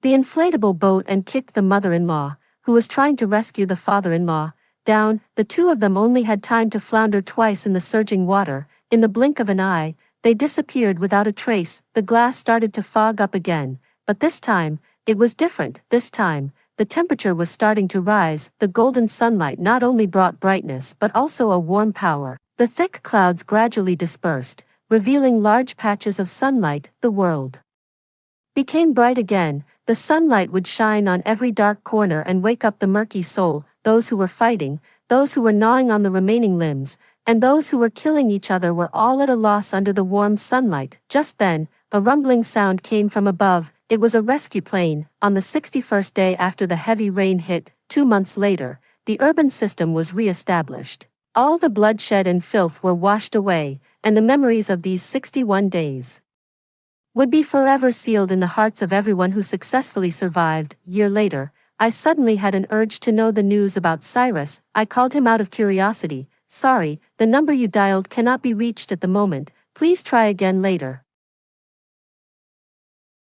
the inflatable boat and kicked the mother-in-law, who was trying to rescue the father-in-law, down. The two of them only had time to flounder twice in the surging water. In the blink of an eye, they disappeared without a trace. The glass started to fog up again, but this time, it was different. This time, the temperature was starting to rise. The golden sunlight not only brought brightness but also a warm power. The thick clouds gradually dispersed, revealing large patches of sunlight. The world became bright again. The sunlight would shine on every dark corner and wake up the murky soul, those who were fighting, those who were gnawing on the remaining limbs, and those who were killing each other were all at a loss under the warm sunlight. Just then, a rumbling sound came from above. It was a rescue plane. On the 61st day after the heavy rain hit, 2 months later, the urban system was re-established. All the bloodshed and filth were washed away, and the memories of these 61 days would be forever sealed in the hearts of everyone who successfully survived. Year later, I suddenly had an urge to know the news about Cyrus. I called him out of curiosity. Sorry, the number you dialed cannot be reached at the moment. Please try again later.